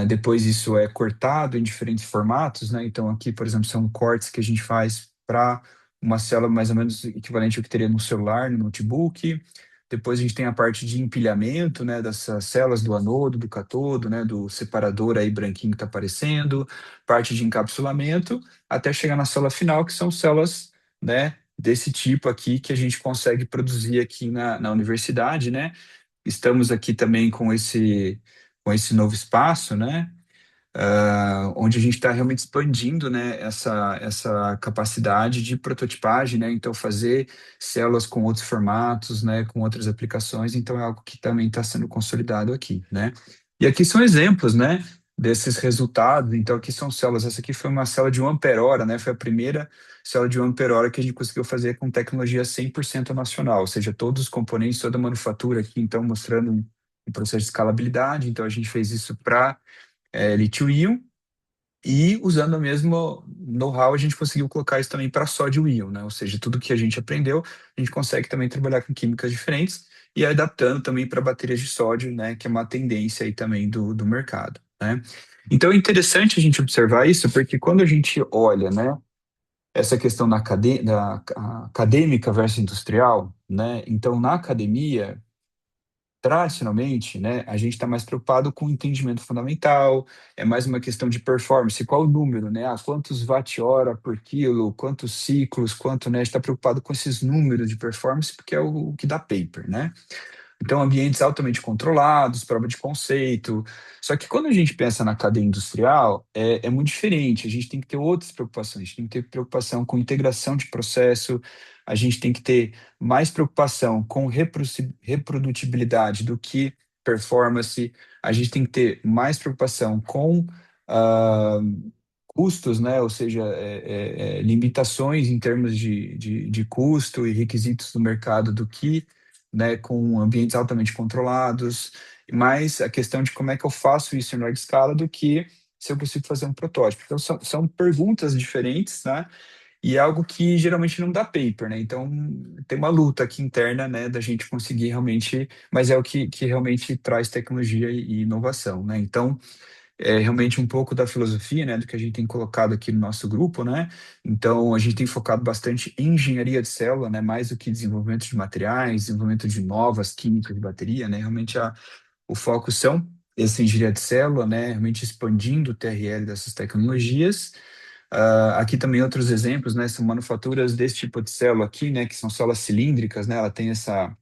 [SPEAKER 4] Depois isso é cortado em diferentes formatos, né? Então aqui, por exemplo, são cortes que a gente faz para uma célula mais ou menos equivalente ao que teria no celular, no notebook. Depois a gente tem a parte de empilhamento, né, dessas células do anodo, do catodo, né, do separador aí branquinho que está aparecendo, parte de encapsulamento, até chegar na célula final, que são células, né, desse tipo aqui que a gente consegue produzir aqui na universidade, né? Estamos aqui também com esse novo espaço, né? Onde a gente está realmente expandindo, né, essa capacidade de prototipagem, né? Então, fazer células com outros formatos, né, com outras aplicações. Então, é algo que também está sendo consolidado aqui, né? E aqui são exemplos, né? desses resultados. Então, aqui são células. Essa aqui foi uma célula de 1 ampere-hora, né? Foi a primeira célula de 1 ampere-hora que a gente conseguiu fazer com tecnologia 100% nacional, ou seja, todos os componentes, toda a manufatura aqui, então, mostrando um processo de escalabilidade. Então, a gente fez isso para lítio-íon, e usando o mesmo know-how, a gente conseguiu colocar isso também para sódio-íon, né? Ou seja, tudo que a gente aprendeu, a gente consegue também trabalhar com químicas diferentes e adaptando também para baterias de sódio, né? Que é uma tendência aí também do mercado, né? Então é interessante a gente observar isso, porque quando a gente olha, né, essa questão da acadêmica versus industrial, né? Então, na academia, tradicionalmente, né, a gente está mais preocupado com o entendimento fundamental, é mais uma questão de performance, qual o número, né? Ah, quantos watt-hora por quilo, quantos ciclos, quanto, né? A gente está preocupado com esses números de performance, porque é o que dá paper, né? Então, ambientes altamente controlados, prova de conceito. Só que quando a gente pensa na cadeia industrial, é muito diferente. A gente tem que ter outras preocupações. A gente tem que ter preocupação com integração de processo, a gente tem que ter mais preocupação com reprodutibilidade do que performance, a gente tem que ter mais preocupação com ah, custos, né? Ou seja, limitações em termos de custo e requisitos do mercado do que, né, com ambientes altamente controlados, mas a questão de como é que eu faço isso em larga escala do que se eu consigo fazer um protótipo. Então, são perguntas diferentes, né, e é algo que geralmente não dá paper, né, então tem uma luta aqui interna, né, da gente conseguir realmente, mas é o que realmente traz tecnologia e inovação, né, então é realmente um pouco da filosofia, né, do que a gente tem colocado aqui no nosso grupo, né? Então, a gente tem focado bastante em engenharia de célula, né, mais do que desenvolvimento de materiais, desenvolvimento de novas químicas de bateria, né? Realmente o foco são essa engenharia de célula, né, realmente expandindo o TRL dessas tecnologias. Aqui também outros exemplos, né, são manufaturas desse tipo de célula aqui, né, que são células cilíndricas, né? Ela tem essa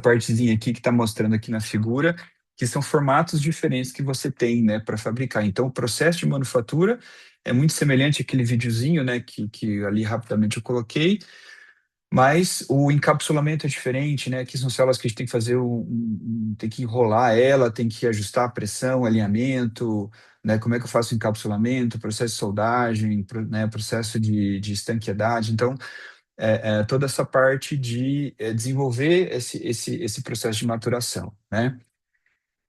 [SPEAKER 4] partezinha aqui que está mostrando aqui na figura, que são formatos diferentes que você tem, né, para fabricar. Então, o processo de manufatura é muito semelhante àquele videozinho, né, que ali rapidamente eu coloquei, mas o encapsulamento é diferente, né? Aqui são células que a gente tem que fazer tem que enrolar ela, tem que ajustar a pressão, alinhamento, né? Como é que eu faço o encapsulamento, processo de soldagem, né? Processo de estanqueidade. Então, toda essa parte de desenvolver esse processo de maturação, né?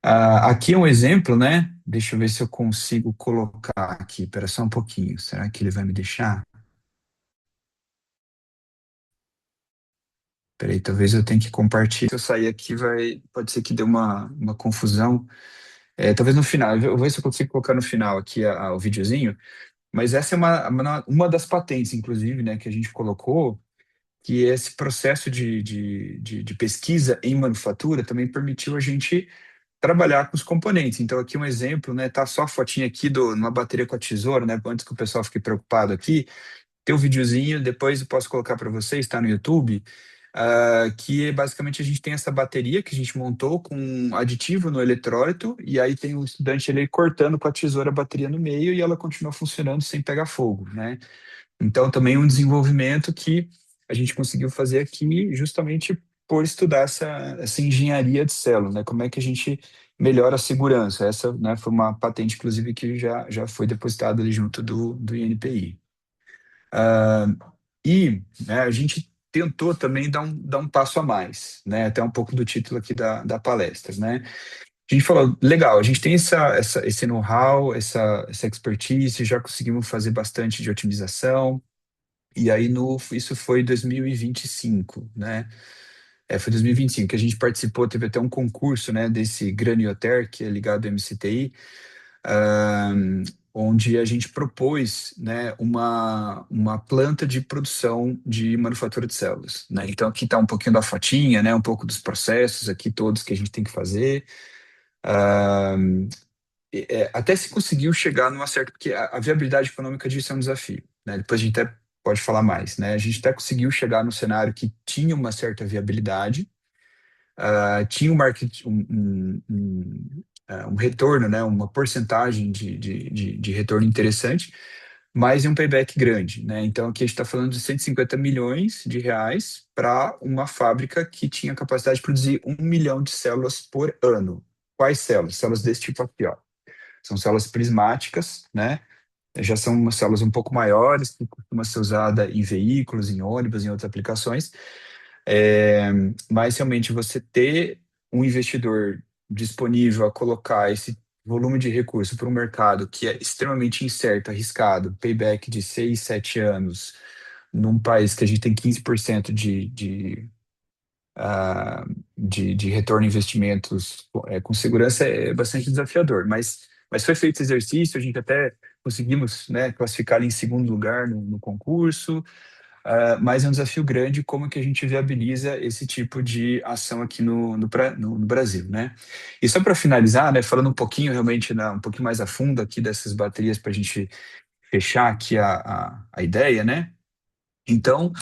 [SPEAKER 4] Aqui é um exemplo, né? Deixa eu ver se eu consigo colocar aqui. Espera só um pouquinho. Será que ele vai me deixar? Peraí, talvez eu tenha que compartilhar. Se eu sair aqui, pode ser que dê uma confusão. Talvez no final. Eu vou ver se eu consigo colocar no final aqui o videozinho. Mas essa é uma das patentes, inclusive, né, que a gente colocou, que esse processo de pesquisa em manufatura também permitiu a gente trabalhar com os componentes. Então, aqui um exemplo, né? Tá só a fotinha aqui numa bateria com a tesoura, né? Antes que o pessoal fique preocupado aqui, tem um videozinho, depois eu posso colocar para vocês, está no YouTube, que basicamente a gente tem essa bateria que a gente montou com um aditivo no eletrólito, e aí tem o estudante ele cortando com a tesoura a bateria no meio e ela continua funcionando sem pegar fogo, né? Então, também um desenvolvimento que a gente conseguiu fazer aqui justamente por estudar essa engenharia de célula, né? Como é que a gente melhora a segurança? Essa, né, foi uma patente, inclusive, que já foi depositada ali junto do INPI. Né, a gente tentou também dar um passo a mais, né? Até um pouco do título aqui da palestra, né? A gente falou, legal, a gente tem esse know-how, essa expertise, já conseguimos fazer bastante de otimização, e aí isso foi 2025, né? Foi 2025 que a gente participou, teve até um concurso, né, desse Granioter, que é ligado ao MCTI, onde a gente propôs, né, uma planta de produção de manufatura de células, né? Então aqui está um pouquinho da fotinha, né, um pouco dos processos aqui todos que a gente tem que fazer. Até se conseguiu chegar numa certa, porque a viabilidade econômica disso é um desafio, né? Depois a gente até pode falar mais, né? A gente até conseguiu chegar no cenário que tinha uma certa viabilidade, tinha um market, um retorno, né? Uma porcentagem de retorno interessante, mas em um payback grande, né? Então aqui a gente está falando de 150 milhões de reais para uma fábrica que tinha capacidade de produzir 1 milhão de células por ano. Quais células? Células desse tipo aqui, ó. São células prismáticas, né? Já são umas células um pouco maiores, que costuma ser usada em veículos, em ônibus, em outras aplicações. É, mas realmente você ter um investidor disponível a colocar esse volume de recurso para um mercado que é extremamente incerto, arriscado, payback de 6, 7 anos, num país que a gente tem 15% de retorno em investimentos com segurança é bastante desafiador, mas foi feito esse exercício, a gente até conseguimos, né, classificar ele em segundo lugar no concurso, mas é um desafio grande como que a gente viabiliza esse tipo de ação aqui no Brasil, né? E só para finalizar, né, falando um pouquinho realmente, um pouquinho mais a fundo aqui dessas baterias para a gente fechar aqui a ideia, né? Então,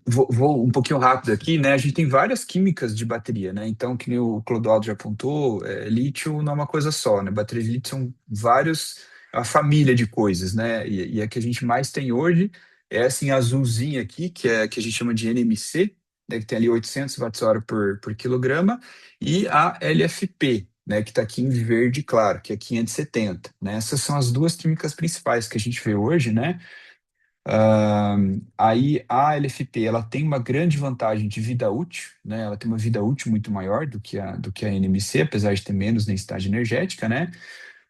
[SPEAKER 4] vou um pouquinho rápido aqui, né? A gente tem várias químicas de bateria, né? Então, que nem o Clodoaldo já apontou, lítio não é uma coisa só, né? Baterias de lítio são é uma família de coisas, né? E a que a gente mais tem hoje é assim, a azulzinha aqui, que a gente chama de NMC, né? Que tem ali 800 watts-hora por quilograma, e a LFP, né? Que está aqui em verde claro, que é 570, né? Essas são as duas químicas principais que a gente vê hoje, né? Aí a LFP ela tem uma grande vantagem de vida útil, né? Ela tem uma vida útil muito maior do que a NMC, apesar de ter menos densidade energética, né?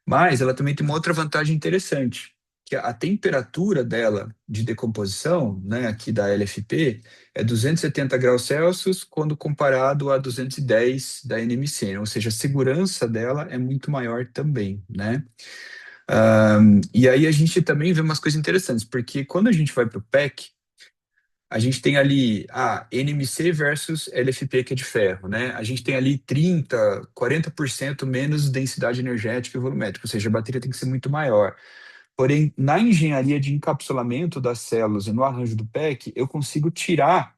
[SPEAKER 4] Mas ela também tem uma outra vantagem interessante, que a temperatura dela de decomposição, né, aqui da LFP, é 270 graus Celsius quando comparado a 210 da NMC, né? Ou seja, a segurança dela é muito maior também, né? E aí a gente também vê umas coisas interessantes, porque quando a gente vai para o PEC, a gente tem ali a NMC versus LFP, que é de ferro, né? A gente tem ali 30, 40% menos densidade energética e volumétrica, ou seja, a bateria tem que ser muito maior. Porém, na engenharia de encapsulamento das células e no arranjo do PEC, eu consigo tirar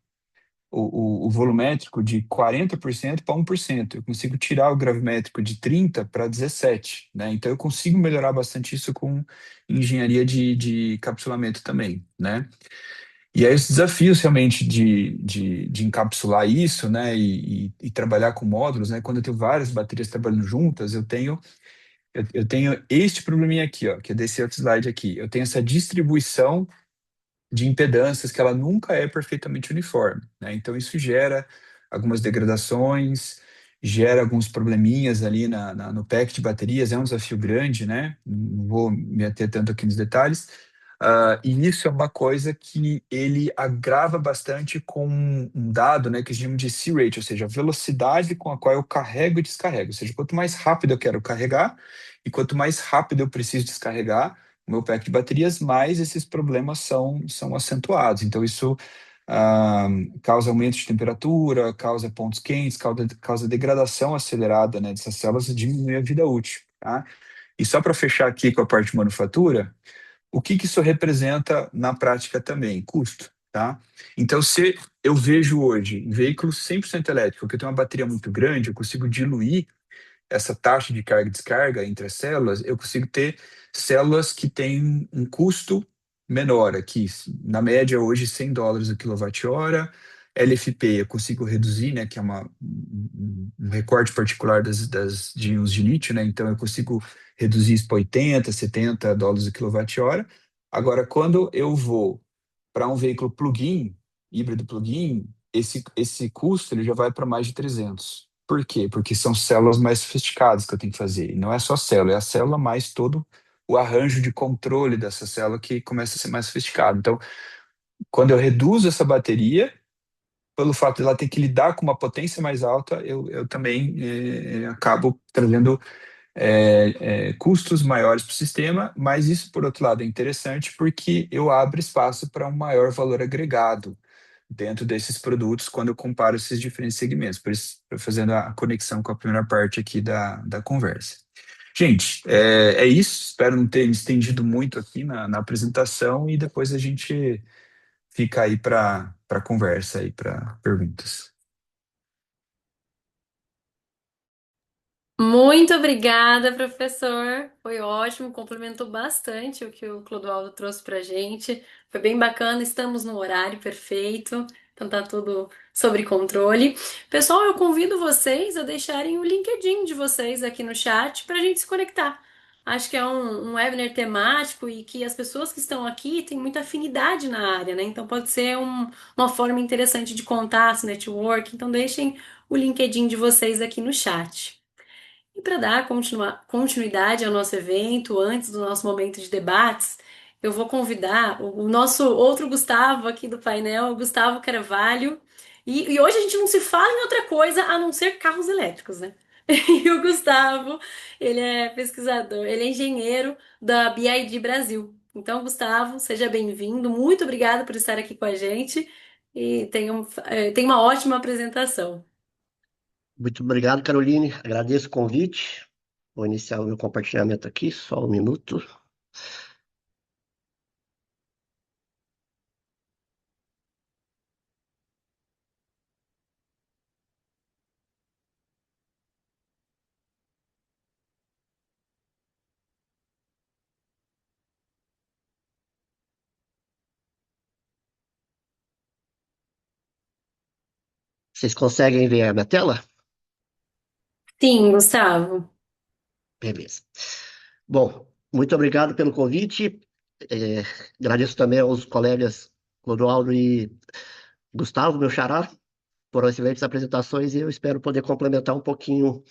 [SPEAKER 4] o volumétrico de 40% para 1%. Eu consigo tirar o gravimétrico de 30 para 17, né? Então eu consigo melhorar bastante isso com engenharia de capsulamento também, né? E aí os desafios realmente de encapsular isso, né? E trabalhar com módulos, né? Quando eu tenho várias baterias trabalhando juntas, eu tenho este probleminha aqui, ó, que é desse outro slide aqui. Eu tenho essa distribuição de impedâncias que ela nunca é perfeitamente uniforme, né? Então isso gera algumas degradações, gera alguns probleminhas ali no pack de baterias, é um desafio grande, né? Não vou me ater tanto aqui nos detalhes. E isso é uma coisa que ele agrava bastante com um dado, né, que a gente chama de C-rate, ou seja, a velocidade com a qual eu carrego e descarrego. Ou seja, quanto mais rápido eu quero carregar e quanto mais rápido eu preciso descarregar, o meu pack de baterias, mais esses problemas são acentuados. Então, isso ah, causa aumento de temperatura, causa pontos quentes, causa degradação acelerada, né, dessas células e diminui a vida útil. Tá? E só para fechar aqui com a parte de manufatura, o que isso representa na prática também? Custo. Tá? Então, se eu vejo hoje em veículos 100% elétricos, que eu tenho uma bateria muito grande, eu consigo diluir essa taxa de carga e descarga entre as células, eu consigo ter células que têm um custo menor aqui, na média hoje US$ 100 a quilowatt-hora, LFP eu consigo reduzir, né, que é um recorte particular de íons de lítio, né, então eu consigo reduzir isso para 80, US$ 70 a quilowatt-hora. Agora, quando eu vou para um veículo plug-in, híbrido plug-in, esse custo ele já vai para mais de 300. Por quê? Porque são células mais sofisticadas que eu tenho que fazer. E não é só célula, é a célula mais todo o arranjo de controle dessa célula que começa a ser mais sofisticado. Então, quando eu reduzo essa bateria, pelo fato de ela ter que lidar com uma potência mais alta, eu também acabo trazendo custos maiores para o sistema, mas isso, por outro lado, é interessante porque eu abro espaço para um maior valor agregado dentro desses produtos quando eu comparo esses diferentes segmentos. Por isso, estou fazendo a conexão com a primeira parte aqui da conversa. Gente, é isso. Espero não ter me estendido muito aqui na apresentação e depois a gente fica aí para conversa aí, para perguntas.
[SPEAKER 1] Muito obrigada, professor. Foi ótimo, complementou bastante o que o Clodoaldo trouxe para gente. Foi bem bacana, estamos no horário perfeito, então tá tudo sob controle. Pessoal, eu convido vocês a deixarem o LinkedIn de vocês aqui no chat para a gente se conectar. acho que é um webinar temático e que as pessoas que estão aqui têm muita afinidade na área, né? Então pode ser uma forma interessante de contar esse network. Então deixem o LinkedIn de vocês aqui no chat. E para dar continuidade ao nosso evento, antes do nosso momento de debates, eu vou convidar o nosso outro Gustavo aqui do painel, o Gustavo Carvalho. E hoje a gente não se fala em outra coisa a não ser carros elétricos, né? E o Gustavo, ele é pesquisador, ele é engenheiro da BID Brasil. Então, Gustavo, seja bem-vindo. Muito obrigada por estar aqui com a gente e tenha uma ótima apresentação.
[SPEAKER 5] Muito obrigado, Caroline. Agradeço o convite. Vou iniciar o meu compartilhamento aqui, só um minuto. Vocês conseguem ver a minha tela?
[SPEAKER 1] Sim, Gustavo.
[SPEAKER 5] Beleza. Bom, muito obrigado pelo convite. É, agradeço também aos colegas Clodoaldo e Gustavo, meu xará, por excelentes apresentações e eu espero poder complementar um pouquinho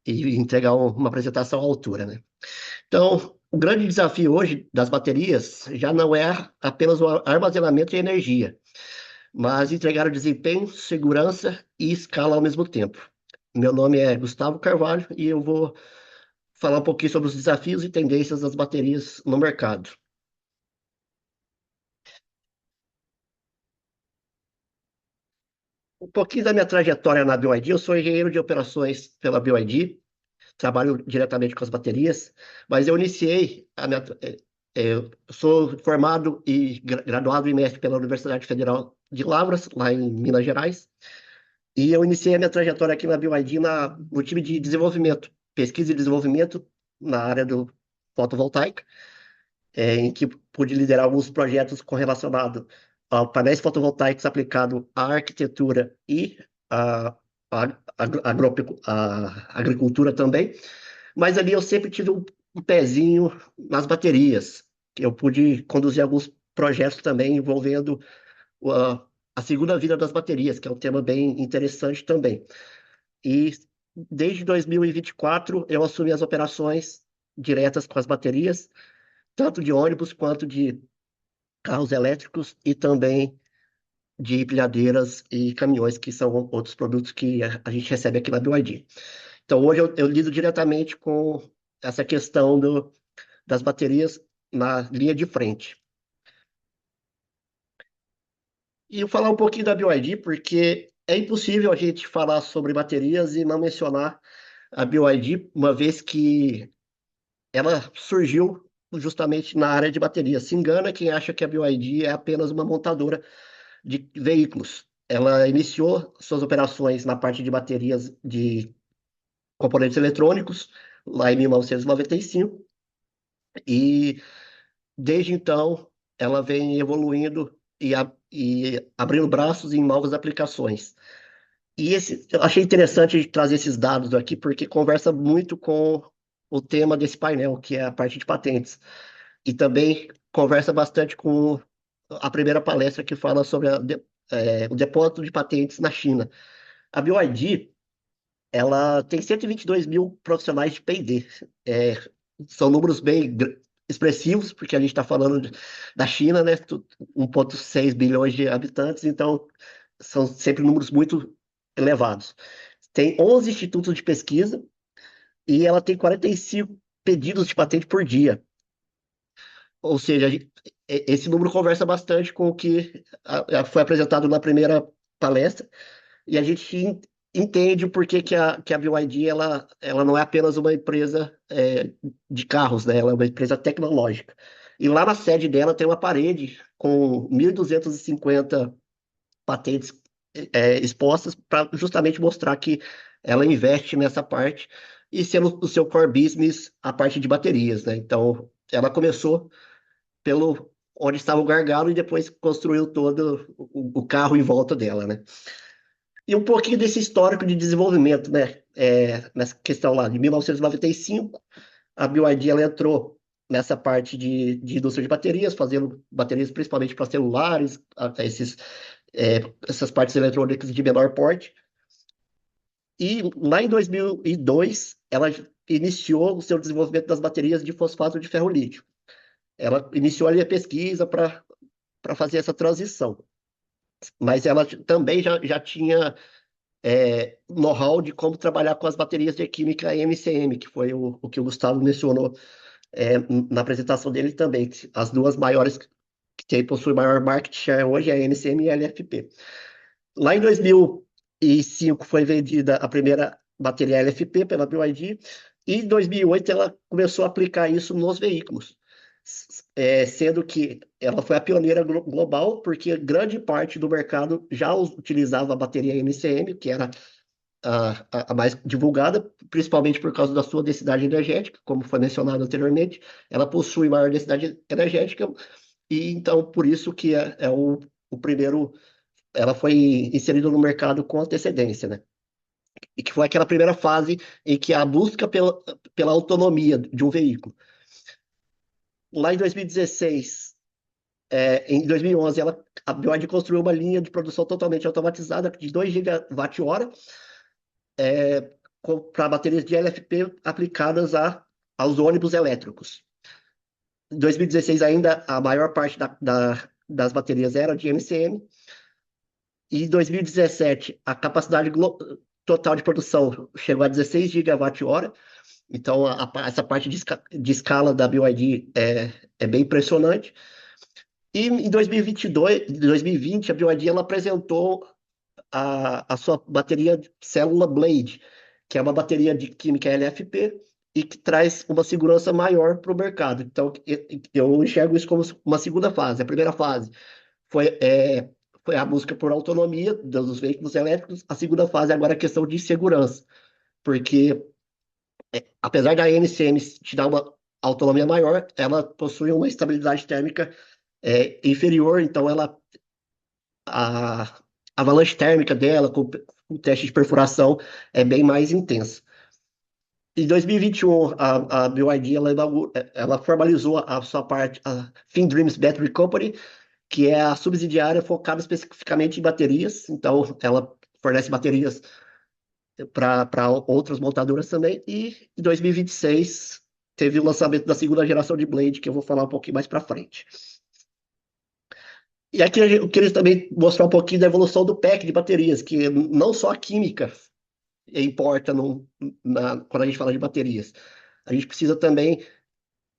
[SPEAKER 5] e entregar uma apresentação à altura, né? Então, o grande desafio hoje das baterias já não é apenas o armazenamento de energia, mas entregar o desempenho, segurança e escala ao mesmo tempo. Meu nome é Gustavo Carvalho e eu vou falar um pouquinho sobre os desafios e tendências das baterias no mercado. Um pouquinho da minha trajetória na BYD, eu sou engenheiro de operações pela BYD, trabalho diretamente com as baterias, mas eu iniciei eu sou formado e graduado em mestre pela Universidade Federal de Lavras, lá em Minas Gerais, e eu iniciei a minha trajetória aqui na BYD no time de desenvolvimento, pesquisa e desenvolvimento na área do fotovoltaica, em que pude liderar alguns projetos correlacionados a painéis fotovoltaicos aplicados à arquitetura e à agricultura também. Mas ali eu sempre tive um pezinho nas baterias. Eu pude conduzir alguns projetos também envolvendo a segunda vida das baterias, que é um tema bem interessante também. E desde 2024 eu assumi as operações diretas com as baterias, tanto de ônibus quanto de carros elétricos e também de empilhadeiras e caminhões, que são outros produtos que a gente recebe aqui na BYD. Então, hoje eu lido diretamente com essa questão das baterias na linha de frente. E eu falar um pouquinho da BYD, porque é impossível a gente falar sobre baterias e não mencionar a BYD, uma vez que ela surgiu justamente na área de baterias. Se engana quem acha que a BYD é apenas uma montadora de veículos. Ela iniciou suas operações na parte de baterias de componentes eletrônicos, lá em 1995, e desde então ela vem evoluindo e abrindo braços em novas aplicações. Eu achei interessante trazer esses dados aqui, porque conversa muito com o tema desse painel, que é a parte de patentes. E também conversa bastante com a primeira palestra que fala sobre o depósito de patentes na China. A BYD, ela tem 122 mil profissionais de P&D. São números bem expressivos, porque a gente está falando da China, né? 1,6 bilhões de habitantes, então são sempre números muito elevados. Tem 11 institutos de pesquisa e ela tem 45 pedidos de patente por dia. Ou seja, esse número conversa bastante com o que foi apresentado na primeira palestra, e a gente entende o porquê que a BYD ela não é apenas uma empresa de carros, né? Ela é uma empresa tecnológica. E lá na sede dela tem uma parede com 1.250 patentes expostas para justamente mostrar que ela investe nessa parte e sendo o seu core business a parte de baterias, né? Então, ela começou pelo onde estava o gargalo e depois construiu todo o carro em volta dela, né? E um pouquinho desse histórico de desenvolvimento, né? Nessa questão lá de 1995, a BYD ela entrou nessa parte de indústria de baterias, fazendo baterias principalmente para celulares, essas partes eletrônicas de menor porte. E lá em 2002, ela iniciou o seu desenvolvimento das baterias de fosfato de ferro-lítio. Ela iniciou ali a pesquisa para fazer essa transição. Mas ela também já tinha know-how de como trabalhar com as baterias de química NCM, que foi o que o Gustavo mencionou na apresentação dele também. As duas maiores que possuem maior market share hoje é a NCM e a LFP. Lá em 2005 foi vendida a primeira bateria LFP pela BYD, e em 2008 ela começou a aplicar isso nos veículos, sendo que ela foi a pioneira global, porque grande parte do mercado já utilizava a bateria NCM, que era a mais divulgada, principalmente por causa da sua densidade energética, como foi mencionado anteriormente. Ela possui maior densidade energética, e então por isso que é o primeiro, ela foi inserida no mercado com antecedência, né? E que foi aquela primeira fase em que a busca pela autonomia de um veículo. Lá em 2016, em 2011, a BYD construiu uma linha de produção totalmente automatizada de 2 gigawatt-hora para baterias de LFP aplicadas aos ônibus elétricos. Em 2016 ainda, a maior parte das baterias era de NCM, e em 2017 a capacidade total de produção chegou a 16 gigawatt-hora. Então, essa parte de escala da BYD é bem impressionante. E em 2020, a BYD ela apresentou a sua bateria de célula Blade, que é uma bateria de química LFP e que traz uma segurança maior para o mercado. Então, eu enxergo isso como uma segunda fase. A primeira fase foi a busca por autonomia dos veículos elétricos. A segunda fase agora é a questão de segurança, porque apesar da NCM te dar uma autonomia maior, ela possui uma estabilidade térmica inferior, então a avalanche térmica dela, com o teste de perfuração, é bem mais intensa. Em 2021, a BYD ela formalizou a sua parte, a FinDreams Battery Company, que é a subsidiária focada especificamente em baterias. Então, ela fornece baterias para outras montadoras também. E em 2026 teve o lançamento da segunda geração de Blade, que eu vou falar um pouquinho mais para frente. E aqui eu queria também mostrar um pouquinho da evolução do pack de baterias, que não só a química importa quando a gente fala de baterias. A gente precisa também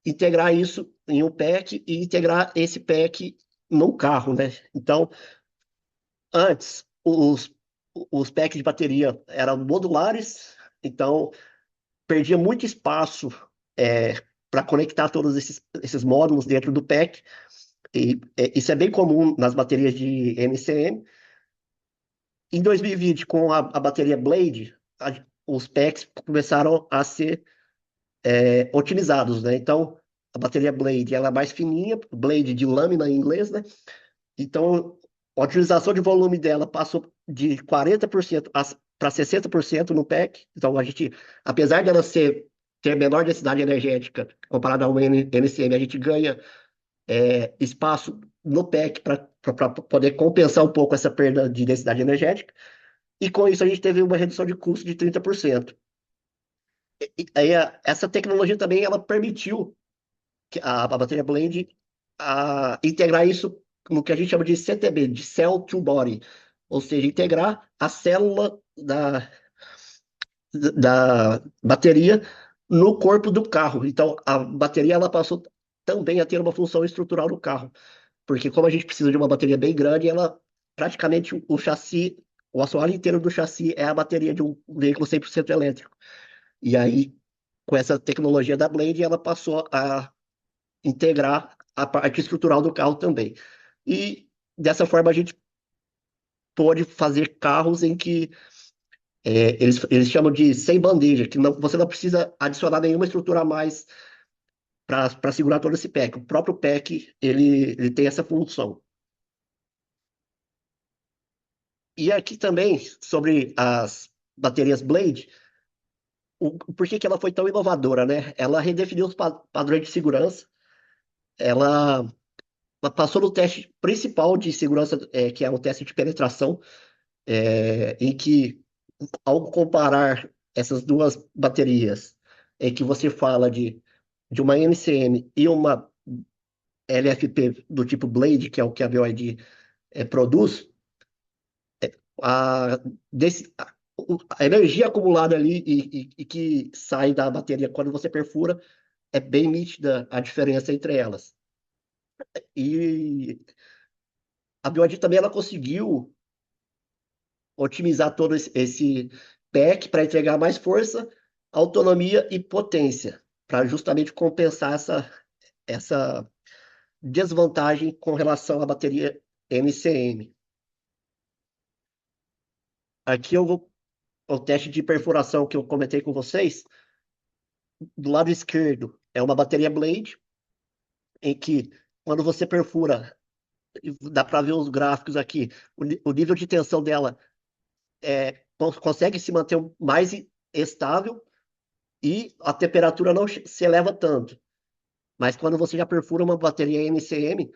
[SPEAKER 5] integrar isso em um pack e integrar esse pack no carro, né? Então, antes, os packs de bateria eram modulares, então perdia muito espaço para conectar todos esses módulos dentro do pack. E isso é bem comum nas baterias de NCM. Em 2020, com a bateria Blade, os packs começaram a ser otimizados, né? Então, a bateria Blade ela é mais fininha, Blade de lâmina em inglês, né? Então, a utilização de volume dela passou de 40% para 60% no pack. Então, a gente, apesar dela ter menor densidade energética comparada ao NCM, a gente ganha espaço no pack para poder compensar um pouco essa perda de densidade energética. E com isso a gente teve uma redução de custo de 30%. E aí, essa tecnologia também ela permitiu que a bateria Blade integrar isso no que a gente chama de CTB, de Cell to Body, ou seja, integrar a célula da bateria no corpo do carro. Então, a bateria ela passou também a ter uma função estrutural no carro, porque como a gente precisa de uma bateria bem grande, ela praticamente o chassi, o assoalho inteiro do chassi é a bateria de um veículo 100% elétrico. E aí, com essa tecnologia da Blade, ela passou a integrar a parte estrutural do carro também. E dessa forma a gente pode fazer carros em que eles chamam de sem bandeja, que você não precisa adicionar nenhuma estrutura a mais para segurar todo esse pack. O próprio pack ele tem essa função. E aqui também, sobre as baterias Blade, por que que ela foi tão inovadora, né? Ela redefiniu os padrões de segurança, ela, ela passou no teste principal de segurança, que é o teste de penetração, em que, ao comparar essas duas baterias, em que você fala de uma NCM e uma LFP do tipo Blade, que é o que a BYD produz, a, a energia acumulada ali e que sai da bateria quando você perfura é bem nítida a diferença entre elas. E a BYD também ela conseguiu otimizar todo esse pack para entregar mais força, autonomia e potência, para justamente compensar essa desvantagem com relação à bateria NCM. Aqui eu vou o teste de perfuração que eu comentei com vocês. Do lado esquerdo é uma bateria Blade, em que quando você perfura, dá para ver os gráficos aqui, o nível de tensão dela consegue se manter mais estável e a temperatura não se eleva tanto. Mas quando você já perfura uma bateria NCM,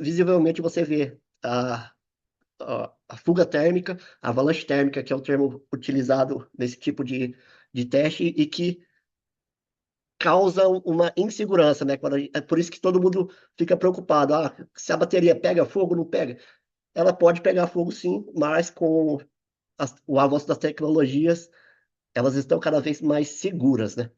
[SPEAKER 5] visivelmente você vê a fuga térmica, a avalanche térmica, que é o termo utilizado nesse tipo de teste, e que causa uma insegurança, né? É por isso que todo mundo fica preocupado. Ah, se a bateria pega fogo, não pega? Ela pode pegar fogo sim, mas com o avanço das tecnologias, elas estão cada vez mais seguras, né?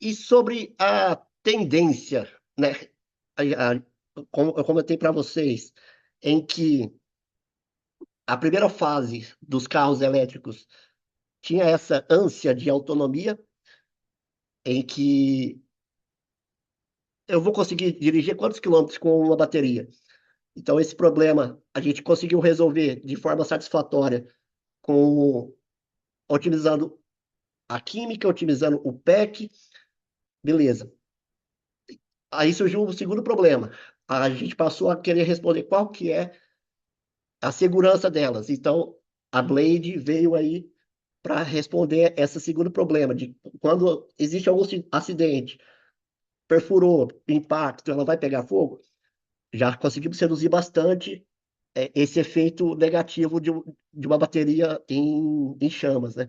[SPEAKER 5] E sobre a tendência, né? Como eu comentei para vocês, em que a primeira fase dos carros elétricos tinha essa ânsia de autonomia, em que eu vou conseguir dirigir quantos quilômetros com uma bateria. Então, esse problema a gente conseguiu resolver de forma satisfatória com otimizando a química, otimizando o PEC, beleza. Aí surgiu um segundo problema. A gente passou a querer responder qual que é a segurança delas. Então, a Blade veio aí para responder esse segundo problema de quando existe algum acidente, perfurou, impacto, ela vai pegar fogo. Já conseguimos reduzir bastante esse efeito negativo de uma bateria em chamas, né?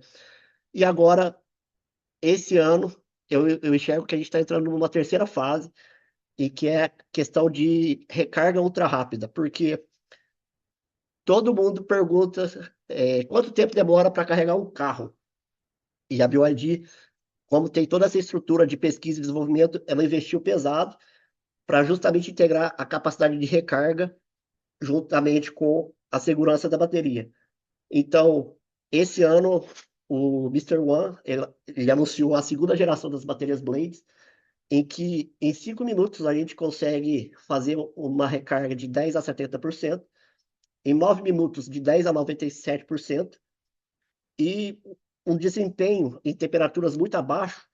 [SPEAKER 5] E agora, esse ano, eu enxergo que a gente está entrando numa terceira fase, e que é a questão de recarga ultra rápida, porque todo mundo pergunta quanto tempo demora para carregar um carro. E a BYD, como tem toda essa estrutura de pesquisa e desenvolvimento, ela investiu pesado para justamente integrar a capacidade de recarga juntamente com a segurança da bateria. Então, esse ano, o Mister One, ele anunciou a segunda geração das baterias Blades, em que em 5 minutos a gente consegue fazer uma recarga de 10 a 70%, em 9 minutos de 10 a 97%, e um desempenho em temperaturas muito abaixo,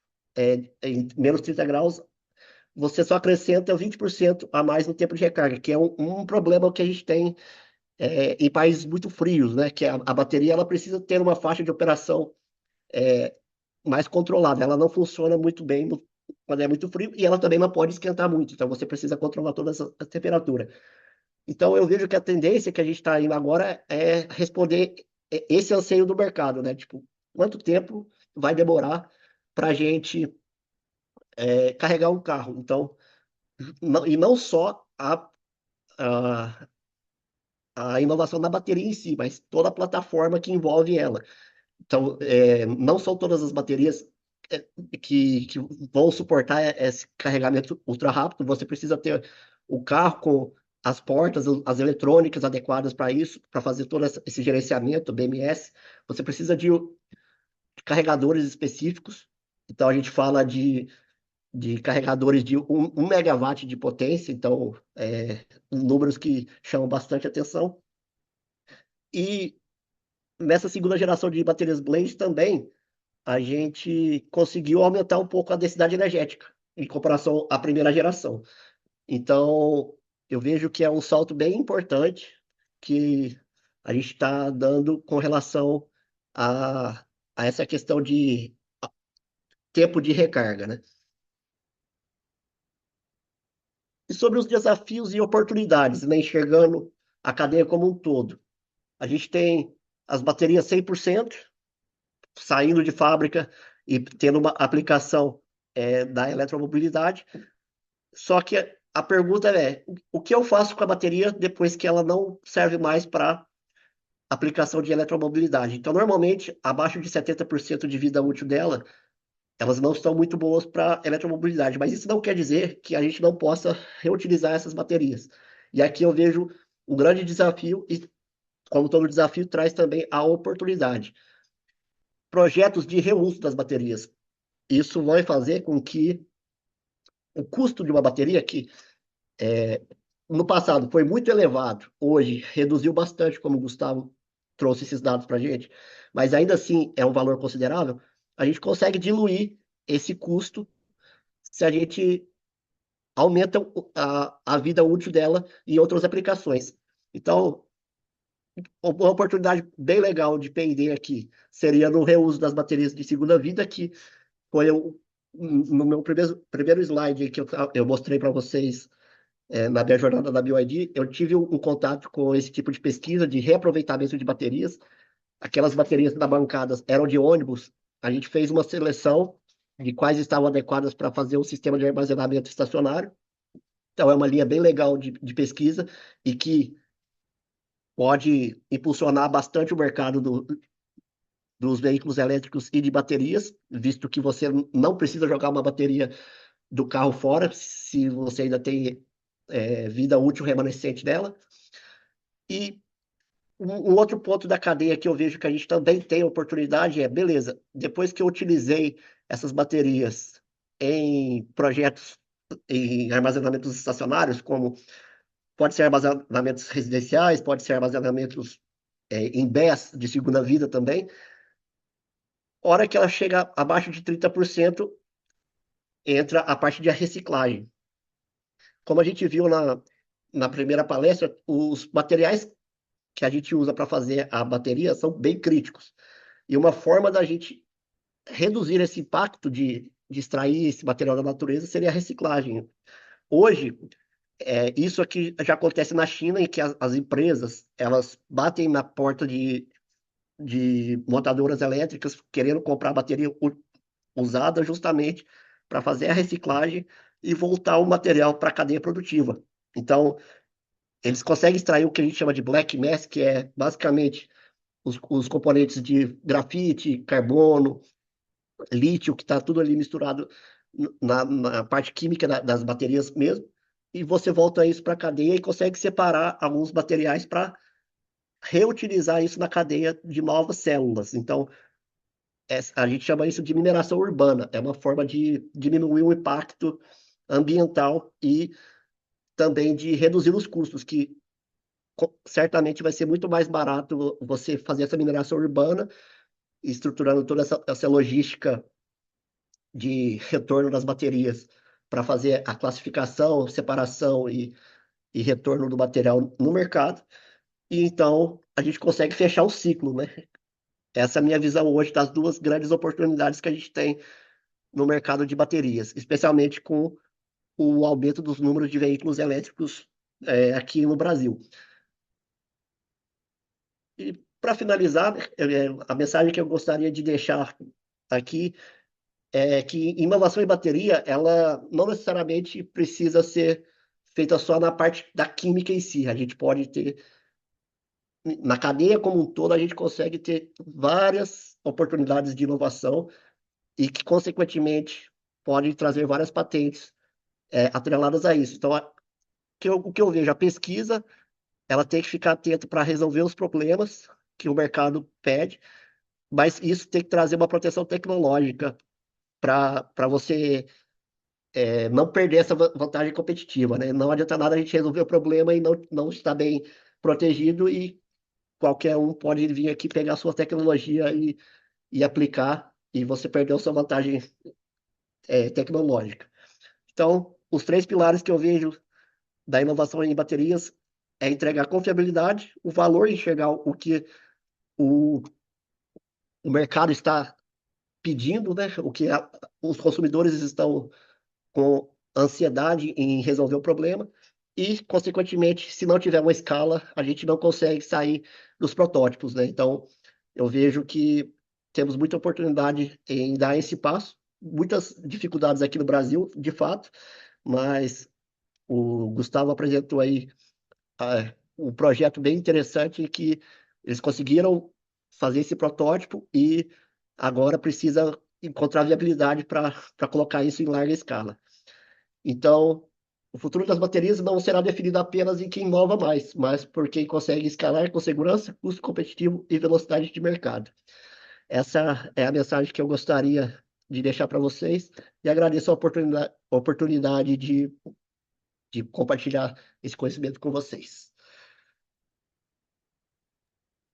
[SPEAKER 5] em menos 30 graus, você só acrescenta 20% a mais no tempo de recarga, que é um problema que a gente tem em países muito frios, né? Que a bateria ela precisa ter uma faixa de operação mais controlada. Ela não funciona muito bem quando é muito frio e ela também não pode esquentar muito. Então você precisa controlar toda essa temperatura. Então eu vejo que a tendência que a gente está indo agora é responder esse anseio do mercado, né? Tipo, quanto tempo vai demorar para a gente carregar um carro? Então, e não só a, a inovação da bateria em si, mas toda a plataforma que envolve ela. Então, não são todas as baterias é, que vão suportar esse carregamento ultra rápido. Você precisa ter o carro com as portas, as eletrônicas adequadas para isso, para fazer todo esse gerenciamento, BMS. Você precisa de carregadores específicos. Então, a gente fala de carregadores de 1 megawatt de potência. Então, números que chamam bastante atenção. E nessa segunda geração de baterias Blade também, a gente conseguiu aumentar um pouco a densidade energética em comparação à primeira geração. Então, eu vejo que é um salto bem importante que a gente está dando com relação a, a essa questão de tempo de recarga, né? E sobre os desafios e oportunidades, né? Enxergando a cadeia como um todo. A gente tem as baterias 100% saindo de fábrica e tendo uma aplicação da eletromobilidade. Só que a pergunta é, o que eu faço com a bateria depois que ela não serve mais para aplicação de eletromobilidade? Então, normalmente, abaixo de 70% de vida útil dela, elas não estão muito boas para eletromobilidade, mas isso não quer dizer que a gente não possa reutilizar essas baterias. E aqui eu vejo um grande desafio e, como todo desafio, traz também a oportunidade. Projetos de reuso das baterias. Isso vai fazer com que o custo de uma bateria, que no passado foi muito elevado, hoje reduziu bastante, como o Gustavo trouxe esses dados para a gente, mas ainda assim é um valor considerável, a gente consegue diluir esse custo se a gente aumenta a vida útil dela em outras aplicações. Então, uma oportunidade bem legal de P&D aqui seria no reuso das baterias de segunda vida, que foi no meu primeiro slide que eu mostrei para vocês na minha jornada da BYD, eu tive um contato com esse tipo de pesquisa de reaproveitamento de baterias. Aquelas baterias da bancadas eram de ônibus. A gente fez uma seleção de quais estavam adequadas para fazer um sistema de armazenamento estacionário. Então, é uma linha bem legal de pesquisa e que pode impulsionar bastante o mercado dos veículos elétricos e de baterias, visto que você não precisa jogar uma bateria do carro fora, se você ainda tem vida útil remanescente dela. E um outro ponto da cadeia que eu vejo que a gente também tem oportunidade beleza, depois que eu utilizei essas baterias em projetos em armazenamentos estacionários, como pode ser armazenamentos residenciais, pode ser armazenamentos em BES de segunda vida também, hora que ela chega abaixo de 30%, entra a parte de reciclagem. Como a gente viu na primeira palestra, os materiais que a gente usa para fazer a bateria são bem críticos. E uma forma da gente reduzir esse impacto de extrair esse material da natureza seria a reciclagem. Hoje, isso aqui já acontece na China, em que as empresas elas batem na porta de montadoras elétricas querendo comprar bateria usada justamente para fazer a reciclagem e voltar o material para a cadeia produtiva. Então, eles conseguem extrair o que a gente chama de black mass, que é basicamente os componentes de grafite, carbono, lítio, que está tudo ali misturado na parte química das baterias mesmo, e você volta isso para a cadeia e consegue separar alguns materiais para reutilizar isso na cadeia de novas células. Então, a gente chama isso de mineração urbana, é uma forma de diminuir o impacto ambiental e também de reduzir os custos, que certamente vai ser muito mais barato você fazer essa mineração urbana, estruturando toda essa logística de retorno das baterias para fazer a classificação, separação e retorno do material no mercado. E então a gente consegue fechar o ciclo, né? Essa é a minha visão hoje das duas grandes oportunidades que a gente tem no mercado de baterias, especialmente com o aumento dos números de veículos elétricos aqui no Brasil. E para finalizar, a mensagem que eu gostaria de deixar aqui é que inovação em bateria, ela não necessariamente precisa ser feita só na parte da química em si. A gente pode ter, na cadeia como um todo, a gente consegue ter várias oportunidades de inovação e que, consequentemente, podem trazer várias patentes atreladas a isso. Então, o que eu vejo, a pesquisa, ela tem que ficar atenta para resolver os problemas que o mercado pede, mas isso tem que trazer uma proteção tecnológica para você não perder essa vantagem competitiva, né? Não adianta nada a gente resolver o problema e não estar bem protegido e qualquer um pode vir aqui pegar a sua tecnologia e aplicar e você perdeu a sua vantagem tecnológica. Então, os três pilares que eu vejo da inovação em baterias é entregar confiabilidade, o valor, enxergar o que o, o mercado está pedindo, né? O que os consumidores estão com ansiedade em resolver o problema e, consequentemente, se não tiver uma escala, a gente não consegue sair dos protótipos, né? Então, eu vejo que temos muita oportunidade em dar esse passo, muitas dificuldades aqui no Brasil, de fato, mas o Gustavo apresentou aí um projeto bem interessante que eles conseguiram fazer esse protótipo e agora precisa encontrar viabilidade para colocar isso em larga escala. Então, o futuro das baterias não será definido apenas em quem inova mais, mas por quem consegue escalar com segurança, custo competitivo e velocidade de mercado. Essa é a mensagem que eu gostaria de deixar para vocês e agradeço a oportunidade de compartilhar esse conhecimento com vocês.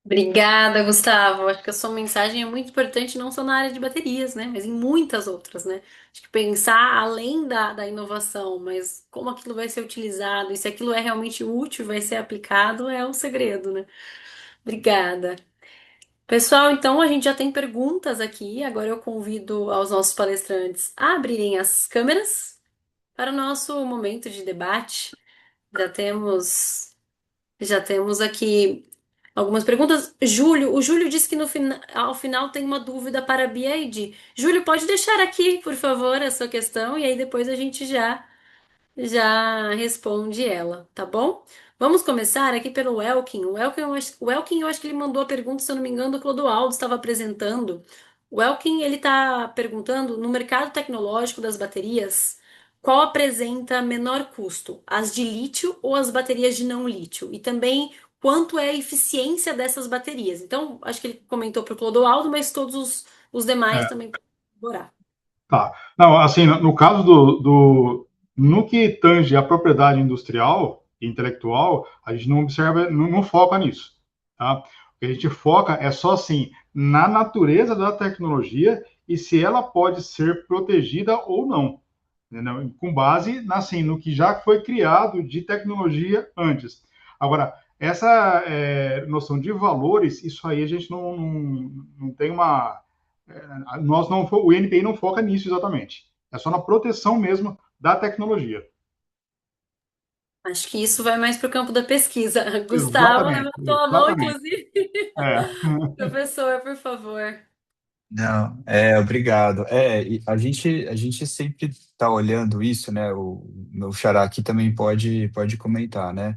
[SPEAKER 1] Obrigada, Gustavo. Acho que a sua mensagem é muito importante, não só na área de baterias, né? Mas em muitas outras, né? Acho que pensar além da inovação, mas como aquilo vai ser utilizado e se aquilo é realmente útil, vai ser aplicado, é o segredo, né? Obrigada. Pessoal, então a gente já tem perguntas aqui. Agora eu convido aos nossos palestrantes a abrirem as câmeras para o nosso momento de debate. Já temos, já temos aqui algumas perguntas. O Júlio disse que ao final tem uma dúvida para a BID. Júlio, pode deixar aqui, por favor, a sua questão e aí depois a gente já responde ela, tá bom? Vamos começar aqui pelo Elkin. O Elkin, eu acho que ele mandou a pergunta, se eu não me engano, o Clodoaldo estava apresentando. O Elkin, ele está perguntando, no mercado tecnológico das baterias, qual apresenta menor custo, as de lítio ou as baterias de não lítio? E também, quanto é a eficiência dessas baterias? Então, acho que ele comentou para o Clodoaldo, mas todos os demais
[SPEAKER 3] É,
[SPEAKER 1] também podem colaborar.
[SPEAKER 3] tá. Não, assim, no caso no que tange a propriedade industrial e intelectual, a gente não observa, não foca nisso, tá? O que a gente foca é só, assim, na natureza da tecnologia e se ela pode ser protegida ou não, entendeu? Com base, assim, no que já foi criado de tecnologia antes. Agora, essa noção de valores, isso aí a gente não tem uma nós não, o INPI não foca nisso exatamente. É só na proteção mesmo da tecnologia.
[SPEAKER 1] Acho que isso vai mais para o campo da pesquisa. Gustavo
[SPEAKER 3] Exatamente,
[SPEAKER 1] levantou a mão,
[SPEAKER 3] exatamente.
[SPEAKER 1] inclusive.
[SPEAKER 3] É.
[SPEAKER 1] Professor, por favor.
[SPEAKER 4] Não, obrigado. E a gente sempre está olhando isso, né? O meu xará aqui também pode comentar, né?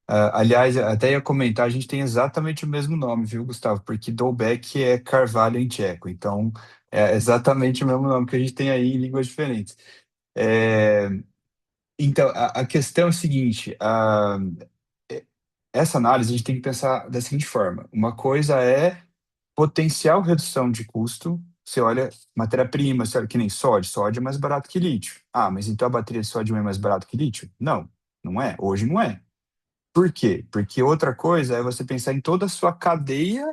[SPEAKER 4] Aliás, até ia comentar, a gente tem exatamente o mesmo nome, viu, Gustavo? Porque Dolbeck é Carvalho em tcheco, então é exatamente o mesmo nome que a gente tem aí em línguas diferentes. É, então, a questão é o seguinte: essa análise a gente tem que pensar da seguinte forma: uma coisa é potencial redução de custo. Você olha matéria-prima, você olha que nem sódio, sódio é mais barato que lítio. Ah, mas então a bateria de sódio é mais barato que lítio? Não, não é. Hoje não é. Por quê? Porque outra coisa é você pensar em toda a sua cadeia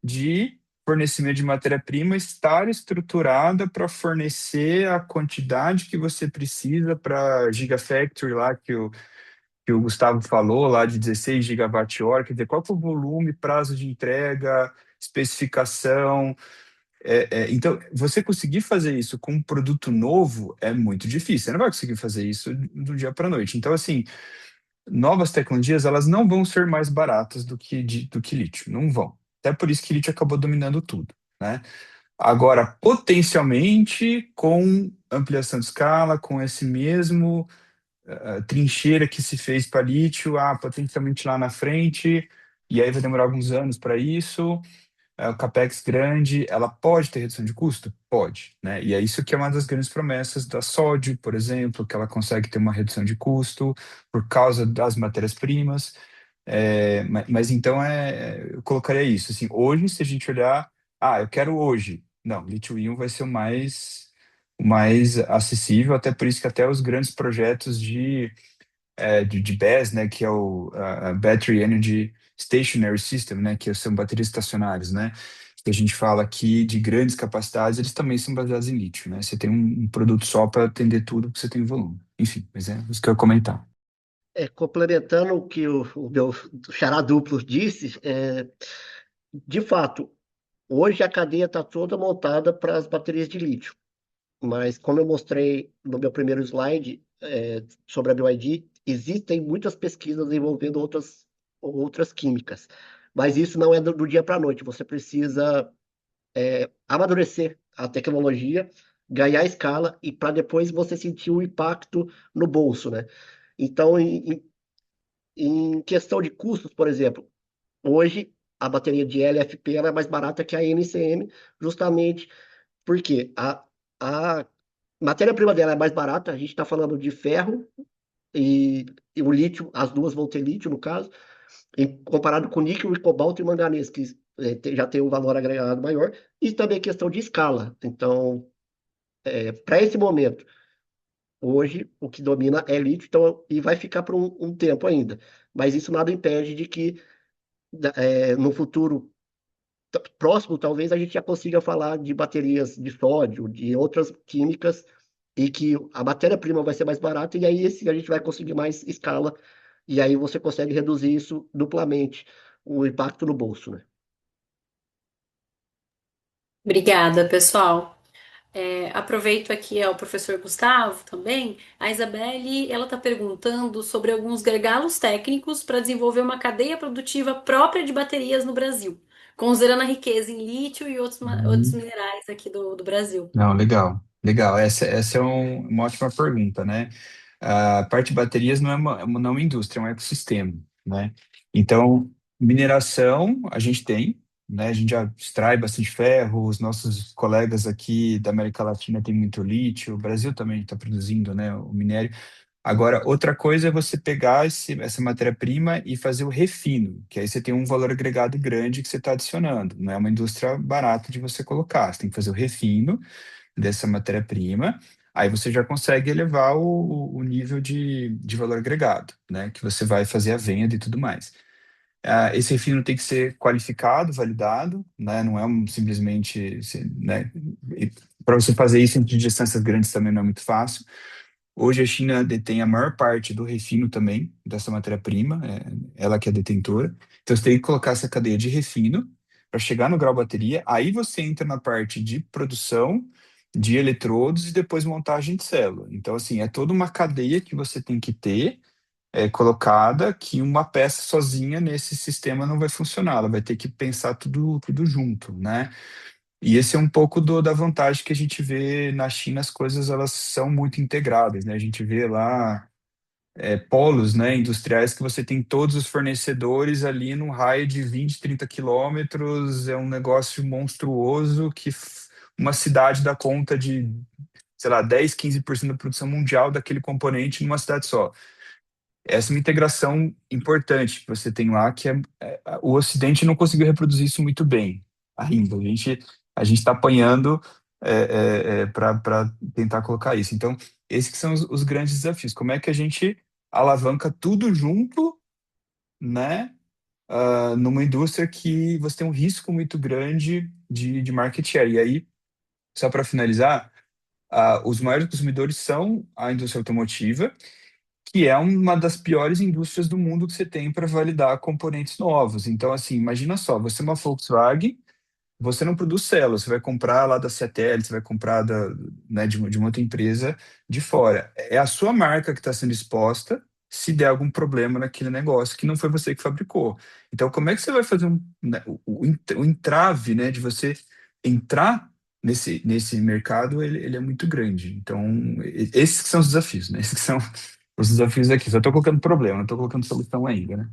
[SPEAKER 4] de fornecimento de matéria-prima estar estruturada para fornecer a quantidade que você precisa para Gigafactory lá que o Gustavo falou, lá de 16 gigawatt-hora, quer dizer, qual que é o volume, prazo de entrega, especificação. Então, você conseguir fazer isso com um produto novo é muito difícil. Você não vai conseguir fazer isso do dia para a noite. Então, assim, novas tecnologias, elas não vão ser mais baratas do que lítio, não vão. Até por isso que lítio acabou dominando tudo, né? Agora, potencialmente, com ampliação de escala, com esse mesmo trincheira que se fez para lítio, potencialmente lá na frente, e aí vai demorar alguns anos para isso, o CAPEX grande, ela pode ter redução de custo? Pode, né? E é isso que é uma das grandes promessas da sódio, por exemplo, que ela consegue ter uma redução de custo por causa das matérias-primas. Mas então eu colocaria isso, assim, hoje, se a gente olhar, eu quero hoje. Não, lítio-íon vai ser o mais acessível, até por isso que até os grandes projetos de BESS, né, que é o Battery Energy Stationary System, né, que são baterias estacionárias, né, que a gente fala aqui de grandes capacidades, eles também são baseados em lítio, né, você tem um produto só para atender tudo que você tem em volume. Enfim, mas é isso que eu ia comentar.
[SPEAKER 5] Complementando o que o meu xará duplo disse, de fato, hoje a cadeia está toda montada para as baterias de lítio. Mas, como eu mostrei no meu primeiro slide, sobre a BYD, existem muitas pesquisas envolvendo outras químicas. Mas isso não é do dia para a noite. Você precisa amadurecer a tecnologia, ganhar escala e para depois você sentir o impacto no bolso, né? Então, em questão de custos, por exemplo, hoje a bateria de LFP ela é mais barata que a NCM, justamente porque a matéria-prima dela é mais barata, a gente está falando de ferro e o lítio, as duas vão ter lítio, no caso, comparado com níquel e cobalto e manganês, que já tem um valor agregado maior, e também questão de escala. Então, para esse momento, hoje o que domina é lítio, então, e vai ficar por um tempo ainda. Mas isso nada impede de que no futuro próximo, talvez a gente já consiga falar de baterias de sódio, de outras químicas, e que a matéria-prima vai ser mais barata, e aí sim a gente vai conseguir mais escala, e aí você consegue reduzir isso duplamente, o impacto no bolso, né?
[SPEAKER 1] Obrigada, pessoal. Aproveito aqui ao professor Gustavo também. A Isabelle, ela está perguntando sobre alguns gargalos técnicos para desenvolver uma cadeia produtiva própria de baterias no Brasil, considerando a riqueza em lítio e outros
[SPEAKER 4] Uhum.
[SPEAKER 1] minerais aqui do Brasil.
[SPEAKER 4] Não, legal, legal. Essa é uma ótima pergunta, né? A parte de baterias não é uma indústria, é um ecossistema, né? Então, mineração a gente tem, né? A gente já extrai bastante ferro, os nossos colegas aqui da América Latina têm muito lítio, o Brasil também está produzindo, né, o minério. Agora, outra coisa é você pegar essa matéria-prima e fazer o refino, que aí você tem um valor agregado grande que você está adicionando. Não é uma indústria barata de você colocar, você tem que fazer o refino dessa matéria-prima, aí você já consegue elevar o nível de valor agregado, né? Que você vai fazer a venda e tudo mais. Esse refino tem que ser qualificado, validado, né? Não é simplesmente, né? Para você fazer isso entre distâncias grandes também não é muito fácil. Hoje a China detém a maior parte do refino também dessa matéria-prima, ela que é a detentora. Então você tem que colocar essa cadeia de refino para chegar no grau bateria. Aí você entra na parte de produção de eletrodos e depois montagem de célula. Então, assim, é toda uma cadeia que você tem que ter colocada, que uma peça sozinha nesse sistema não vai funcionar. Ela vai ter que pensar tudo junto, né? E esse é um pouco da vantagem que a gente vê na China, as coisas elas são muito integradas, né? A gente vê lá polos, né, industriais que você tem todos os fornecedores ali num raio de 20, 30 quilômetros, é um negócio monstruoso que uma cidade dá conta de, sei lá, 10, 15% da produção mundial daquele componente numa cidade só. Essa é uma integração importante que você tem lá, que o Ocidente não conseguiu reproduzir isso muito bem ainda. A gente está apanhando para tentar colocar isso. Então, esses que são os grandes desafios. Como é que a gente alavanca tudo junto, né? Numa indústria que você tem um risco muito grande de market share. E aí, só para finalizar, os maiores consumidores são a indústria automotiva, que é uma das piores indústrias do mundo que você tem para validar componentes novos. Então, assim, imagina só, você é uma Volkswagen, você não produz células, você vai comprar lá da CATL, você vai comprar né, de uma outra empresa de fora. É a sua marca que está sendo exposta se der algum problema naquele negócio que não foi você que fabricou. Então, como é que você vai fazer né, o entrave, né, de você entrar nesse mercado, ele é muito grande. Então, esses que são os desafios, né? Esses que são os desafios aqui. Só estou colocando problema, não estou colocando solução ainda, né?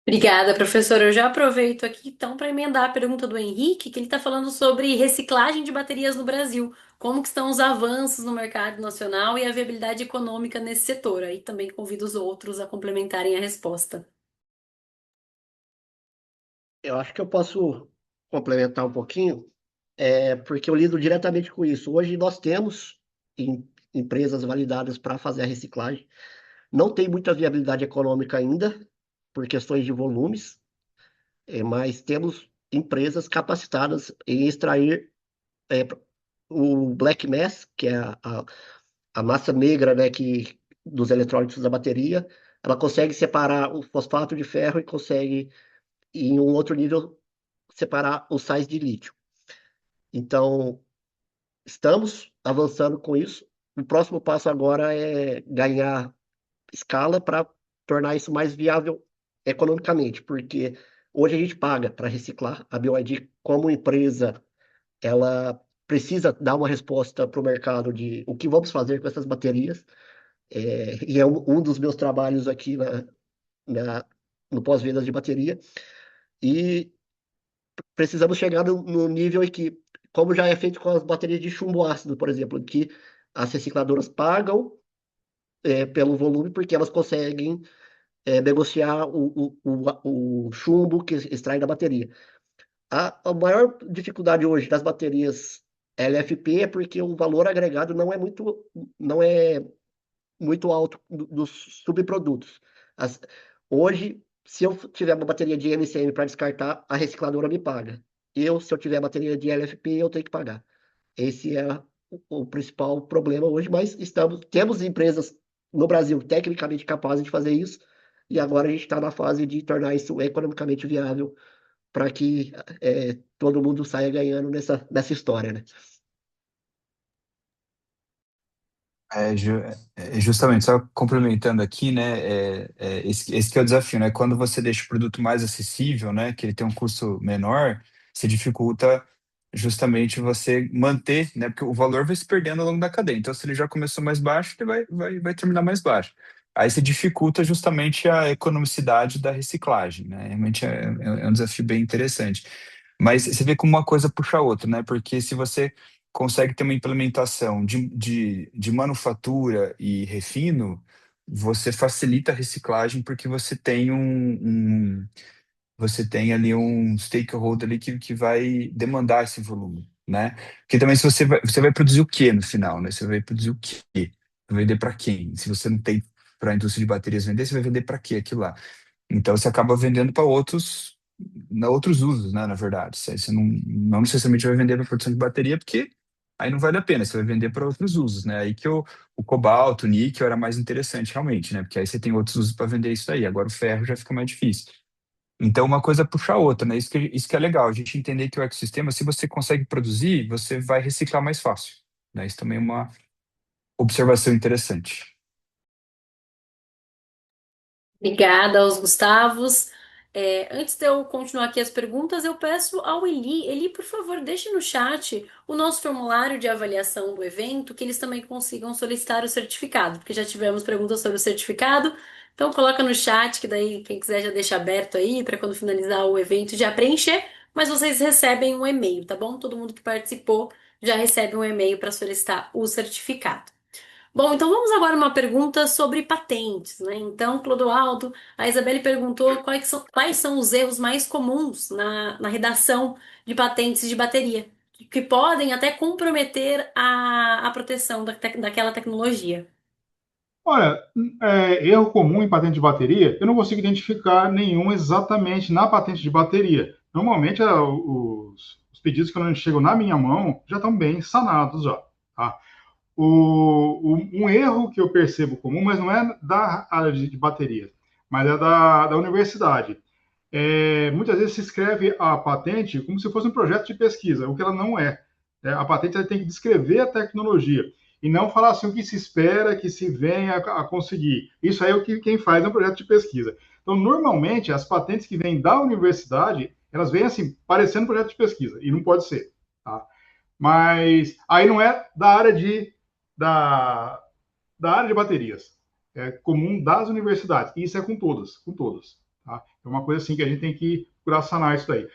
[SPEAKER 1] Obrigada, professora. Eu já aproveito aqui então para emendar a pergunta do Henrique, que ele está falando sobre reciclagem de baterias no Brasil. Como que estão os avanços no mercado nacional e a viabilidade econômica nesse setor? Aí também convido os outros a complementarem a resposta.
[SPEAKER 5] Eu acho que eu posso complementar um pouquinho, porque eu lido diretamente com isso. Hoje nós temos empresas validadas para fazer a reciclagem. Não tem muita viabilidade econômica ainda, por questões de volumes, mas temos empresas capacitadas em extrair é, o black mass, que é a massa negra, né, que dos eletrólitos da bateria, ela consegue separar o fosfato de ferro e consegue, em um outro nível, separar os sais de lítio. Então, estamos avançando com isso. O próximo passo agora é ganhar escala para tornar isso mais viável economicamente, porque hoje a gente paga para reciclar. A BYD, como empresa, ela precisa dar uma resposta para o mercado de o que vamos fazer com essas baterias. E é um dos meus trabalhos aqui na- no pós-vendas de bateria. E precisamos chegar no nível em que, como já é feito com as baterias de chumbo ácido, por exemplo, que as recicladoras pagam pelo volume porque elas conseguem negociar o chumbo que extrai da bateria. A maior dificuldade hoje das baterias LFP é porque o valor agregado não é muito alto dos subprodutos. As- Hoje, se eu tiver uma bateria de NCM para descartar, a recicladora me paga. Se eu tiver bateria de LFP, eu tenho que pagar. Esse é o principal problema hoje, mas temos empresas no Brasil tecnicamente capazes de fazer isso, e agora a gente está na fase de tornar isso economicamente viável para que todo mundo saia ganhando nessa história, né?
[SPEAKER 4] Justamente, só complementando aqui, né, esse que é o desafio, né, quando você deixa o produto mais acessível, né, que ele tem um custo menor, se dificulta justamente você manter, né, porque o valor vai se perdendo ao longo da cadeia, então se ele já começou mais baixo, ele vai terminar mais baixo. Aí se dificulta justamente a economicidade da reciclagem, né, realmente é um desafio bem interessante. Mas você vê como uma coisa puxa a outra, né, porque se você consegue ter uma implementação de manufatura e refino, você facilita a reciclagem porque você tem ali um stakeholder ali que vai demandar esse volume, né? Porque também se você vai produzir o quê no final, né? Você vai produzir o quê? Vai vender para quem? Se você não tem para a indústria de baterias vender, você vai vender para quê aquilo lá? Então você acaba vendendo para outros usos, né, na verdade. Você não necessariamente vai vender para produção de bateria, porque aí não vale a pena, você vai vender para outros usos, né? Aí que o cobalto, o níquel era mais interessante realmente, né? Porque aí você tem outros usos para vender isso aí. Agora o ferro já fica mais difícil. Então uma coisa puxa a outra, né? Isso que é legal, a gente entender que o ecossistema, se você consegue produzir, você vai reciclar mais fácil, né? Isso também é uma observação interessante.
[SPEAKER 1] Obrigada aos Gustavos. Antes de eu continuar aqui as perguntas, eu peço ao Eli. Eli, por favor, deixe no chat o nosso formulário de avaliação do evento, que eles também consigam solicitar o certificado, porque já tivemos perguntas sobre o certificado. Então, coloca no chat, que daí quem quiser já deixa aberto aí, para quando finalizar o evento já preencher. Mas vocês recebem um e-mail, tá bom? Todo mundo que participou já recebe um e-mail para solicitar o certificado. Bom, então vamos agora a uma pergunta sobre patentes, né? Então, Clodoaldo, a Isabelle perguntou quais são os erros mais comuns na redação de patentes de bateria, que podem até comprometer a proteção daquela tecnologia.
[SPEAKER 3] Olha, erro comum em patente de bateria, eu não consigo identificar nenhum exatamente na patente de bateria. Normalmente, os pedidos que não chegam na minha mão já estão bem sanados já. Tá? Um erro que eu percebo comum, mas não é da área de bateria, mas é da universidade. Muitas vezes se escreve a patente como se fosse um projeto de pesquisa, o que ela não é. A patente ela tem que descrever a tecnologia e não falar assim o que se espera que se venha a conseguir. Isso aí é o que quem faz é um projeto de pesquisa. Então, normalmente, as patentes que vêm da universidade, elas vêm assim, parecendo um projeto de pesquisa, e não pode ser. Tá? Mas aí não é da, da área de baterias. É comum das universidades. E isso é com todas, com todas. Tá? É uma coisa assim que a gente tem que procurar sanar isso daí.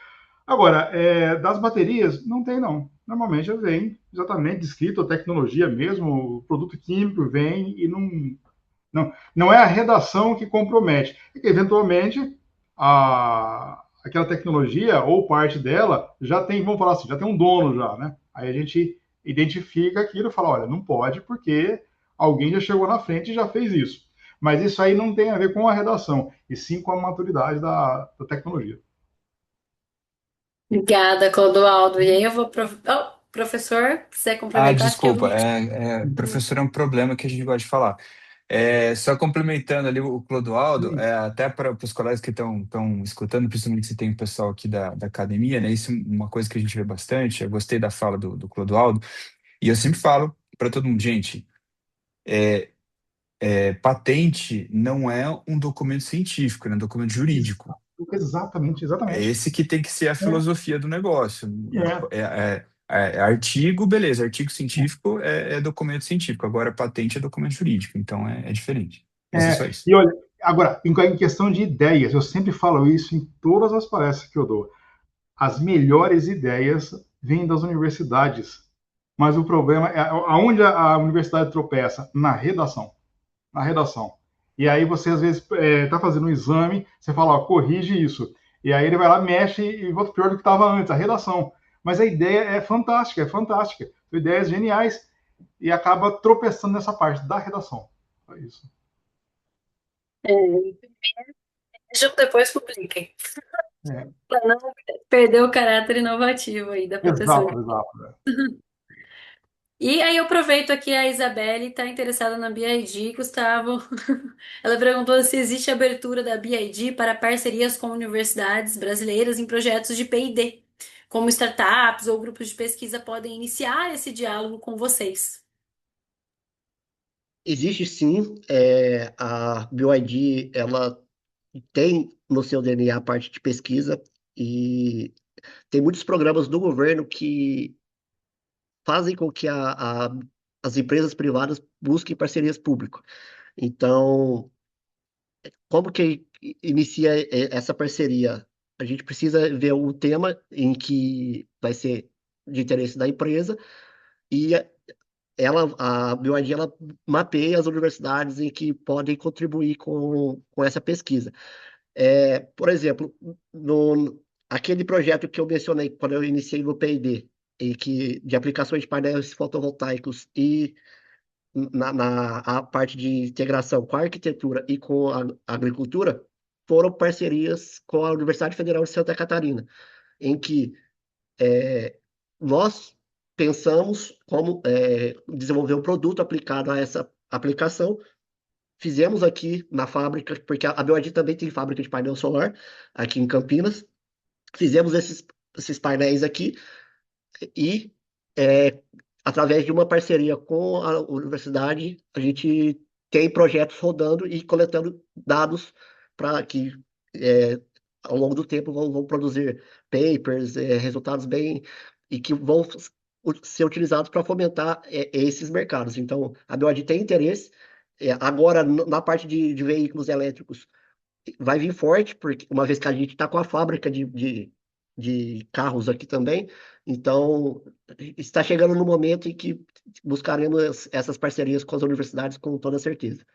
[SPEAKER 3] Agora, das baterias, não tem não. Normalmente vem exatamente descrito a tecnologia mesmo, o produto químico vem e não é a redação que compromete. É que, eventualmente, aquela tecnologia ou parte dela já tem, vamos falar assim, já tem um dono já, né? Aí a gente identifica aquilo e fala, olha, não pode porque alguém já chegou na frente e já fez isso. Mas isso aí não tem a ver com a redação, e sim com a maturidade da tecnologia.
[SPEAKER 1] Obrigada, Clodoaldo. E aí eu vou. Professor, quiser
[SPEAKER 4] Ah,
[SPEAKER 1] complementar, fique à
[SPEAKER 4] desculpa,
[SPEAKER 1] vontade.
[SPEAKER 4] professor é um problema que a gente gosta de falar. Só complementando ali o Clodoaldo,
[SPEAKER 3] Sim.
[SPEAKER 4] até para os colegas que estão escutando, principalmente se tem o pessoal aqui da academia, né? Isso é uma coisa que a gente vê bastante. Eu gostei da fala do Clodoaldo, e eu sempre falo para todo mundo, gente, patente não é um documento científico, é um documento jurídico.
[SPEAKER 3] Exatamente,
[SPEAKER 4] É
[SPEAKER 3] exatamente.
[SPEAKER 4] esse que tem que ser a filosofia do negócio.
[SPEAKER 3] É,
[SPEAKER 4] Artigo, beleza, artigo científico é documento científico, agora patente é documento jurídico, então é diferente. Mas é só isso.
[SPEAKER 3] e olha, agora, em questão de ideias, eu sempre falo isso em todas as palestras que eu dou. As melhores ideias vêm das universidades. Mas o problema é aonde a universidade tropeça? Na redação. Na redação. E aí você, às vezes, está fazendo um exame, você fala, ó, corrige isso. E aí ele vai lá, mexe e volta pior do que estava antes, a redação. Mas a ideia é fantástica, é fantástica. São ideias geniais e acaba tropeçando nessa parte da redação. É isso.
[SPEAKER 1] Vejam depois publiquem.
[SPEAKER 3] É,
[SPEAKER 1] Para não perder o caráter inovativo aí da proteção.
[SPEAKER 3] exato, exato.
[SPEAKER 1] E aí eu aproveito aqui a Isabelle está interessada na BID, Gustavo. Ela perguntou se existe abertura da BID para parcerias com universidades brasileiras em projetos de P&D, como startups ou grupos de pesquisa podem iniciar esse diálogo com vocês.
[SPEAKER 5] Existe sim, a BioID, ela tem no seu DNA a parte de pesquisa e tem muitos programas do governo que fazem com que as empresas privadas busquem parcerias públicas. Então, como que inicia essa parceria? A gente precisa ver um tema em que vai ser de interesse da empresa e a BioID, ela mapeia as universidades em que podem contribuir com essa pesquisa. Por exemplo, aquele projeto que eu mencionei quando eu iniciei no P&D, de aplicações de painéis fotovoltaicos e a parte de integração com a arquitetura e com a agricultura, foram parcerias com a Universidade Federal de Santa Catarina, em que nós pensamos como desenvolver um produto aplicado a essa aplicação. Fizemos aqui na fábrica, porque a BioID também tem fábrica de painel solar aqui em Campinas. Fizemos esses painéis aqui e, é, através de uma parceria com a universidade, a gente tem projetos rodando e coletando dados para que, é, ao longo do tempo, vão produzir papers, resultados bem, e que vão ser utilizados para fomentar esses mercados. Então, a BioID tem interesse. Agora, na parte de veículos elétricos, vai vir forte, porque uma vez que a gente está com a fábrica de carros aqui também, então está chegando no momento em que buscaremos essas parcerias com as universidades com toda certeza.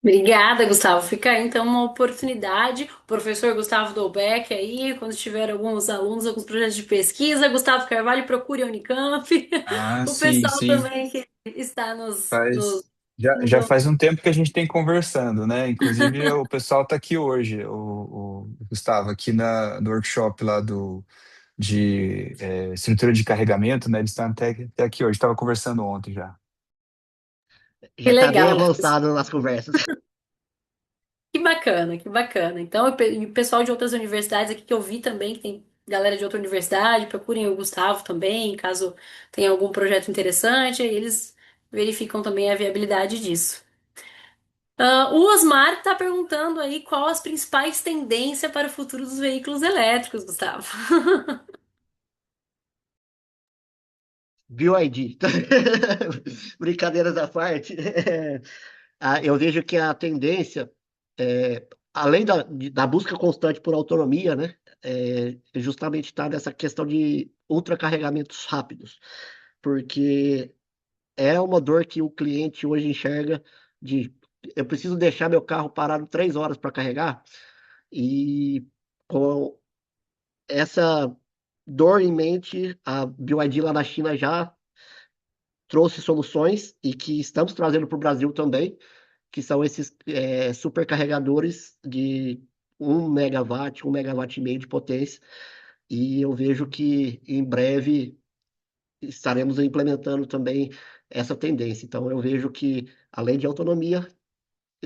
[SPEAKER 1] Obrigada, Gustavo. Fica aí então uma oportunidade. O professor Gustavo Dolbeck aí, quando tiver alguns alunos, alguns projetos de pesquisa, Gustavo Carvalho, procure a Unicamp.
[SPEAKER 4] Ah,
[SPEAKER 1] O
[SPEAKER 4] sim,
[SPEAKER 1] pessoal
[SPEAKER 4] sim.
[SPEAKER 1] também que está nos
[SPEAKER 4] Faz, já faz um tempo que a gente tem conversando, né? Inclusive, o pessoal está aqui hoje, o Gustavo, aqui no workshop lá de estrutura de carregamento, né? Eles estão até aqui hoje. Estava conversando ontem já.
[SPEAKER 1] Que
[SPEAKER 5] Já está bem
[SPEAKER 1] legal.
[SPEAKER 5] avançado nas conversas.
[SPEAKER 1] Que bacana, que bacana. Então, e o pessoal de outras universidades aqui que eu vi também, que tem galera de outra universidade, procurem o Gustavo também, caso tenha algum projeto interessante, aí eles verificam também a viabilidade disso. O Osmar está perguntando aí qual as principais tendências para o futuro dos veículos elétricos, Gustavo.
[SPEAKER 5] BioID. Brincadeiras à parte. Eu vejo que a tendência, além da busca constante por autonomia, né, justamente está nessa questão de ultracarregamentos rápidos, porque é uma dor que o cliente hoje enxerga de eu preciso deixar meu carro parado 3 horas para carregar, e com essa dor em mente, a BYD lá na China já trouxe soluções e que estamos trazendo para o Brasil também, que são esses supercarregadores de 1 megawatt, 1,5 megawatt de potência, e eu vejo que em breve estaremos implementando também essa tendência. Então, eu vejo que, além de autonomia,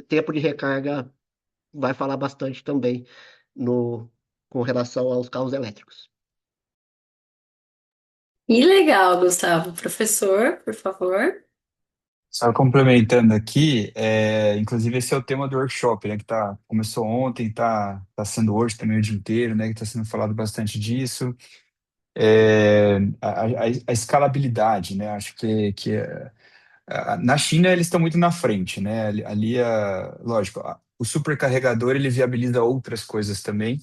[SPEAKER 5] tempo de recarga vai falar bastante também no, com relação aos carros elétricos.
[SPEAKER 1] E legal, Gustavo. Professor, por favor.
[SPEAKER 4] Só complementando aqui, inclusive esse é o tema do workshop, né, que começou ontem, tá sendo hoje também o dia inteiro, né, que está sendo falado bastante disso. A escalabilidade, né, acho na China eles estão muito na frente, né, lógico, o supercarregador ele viabiliza outras coisas também,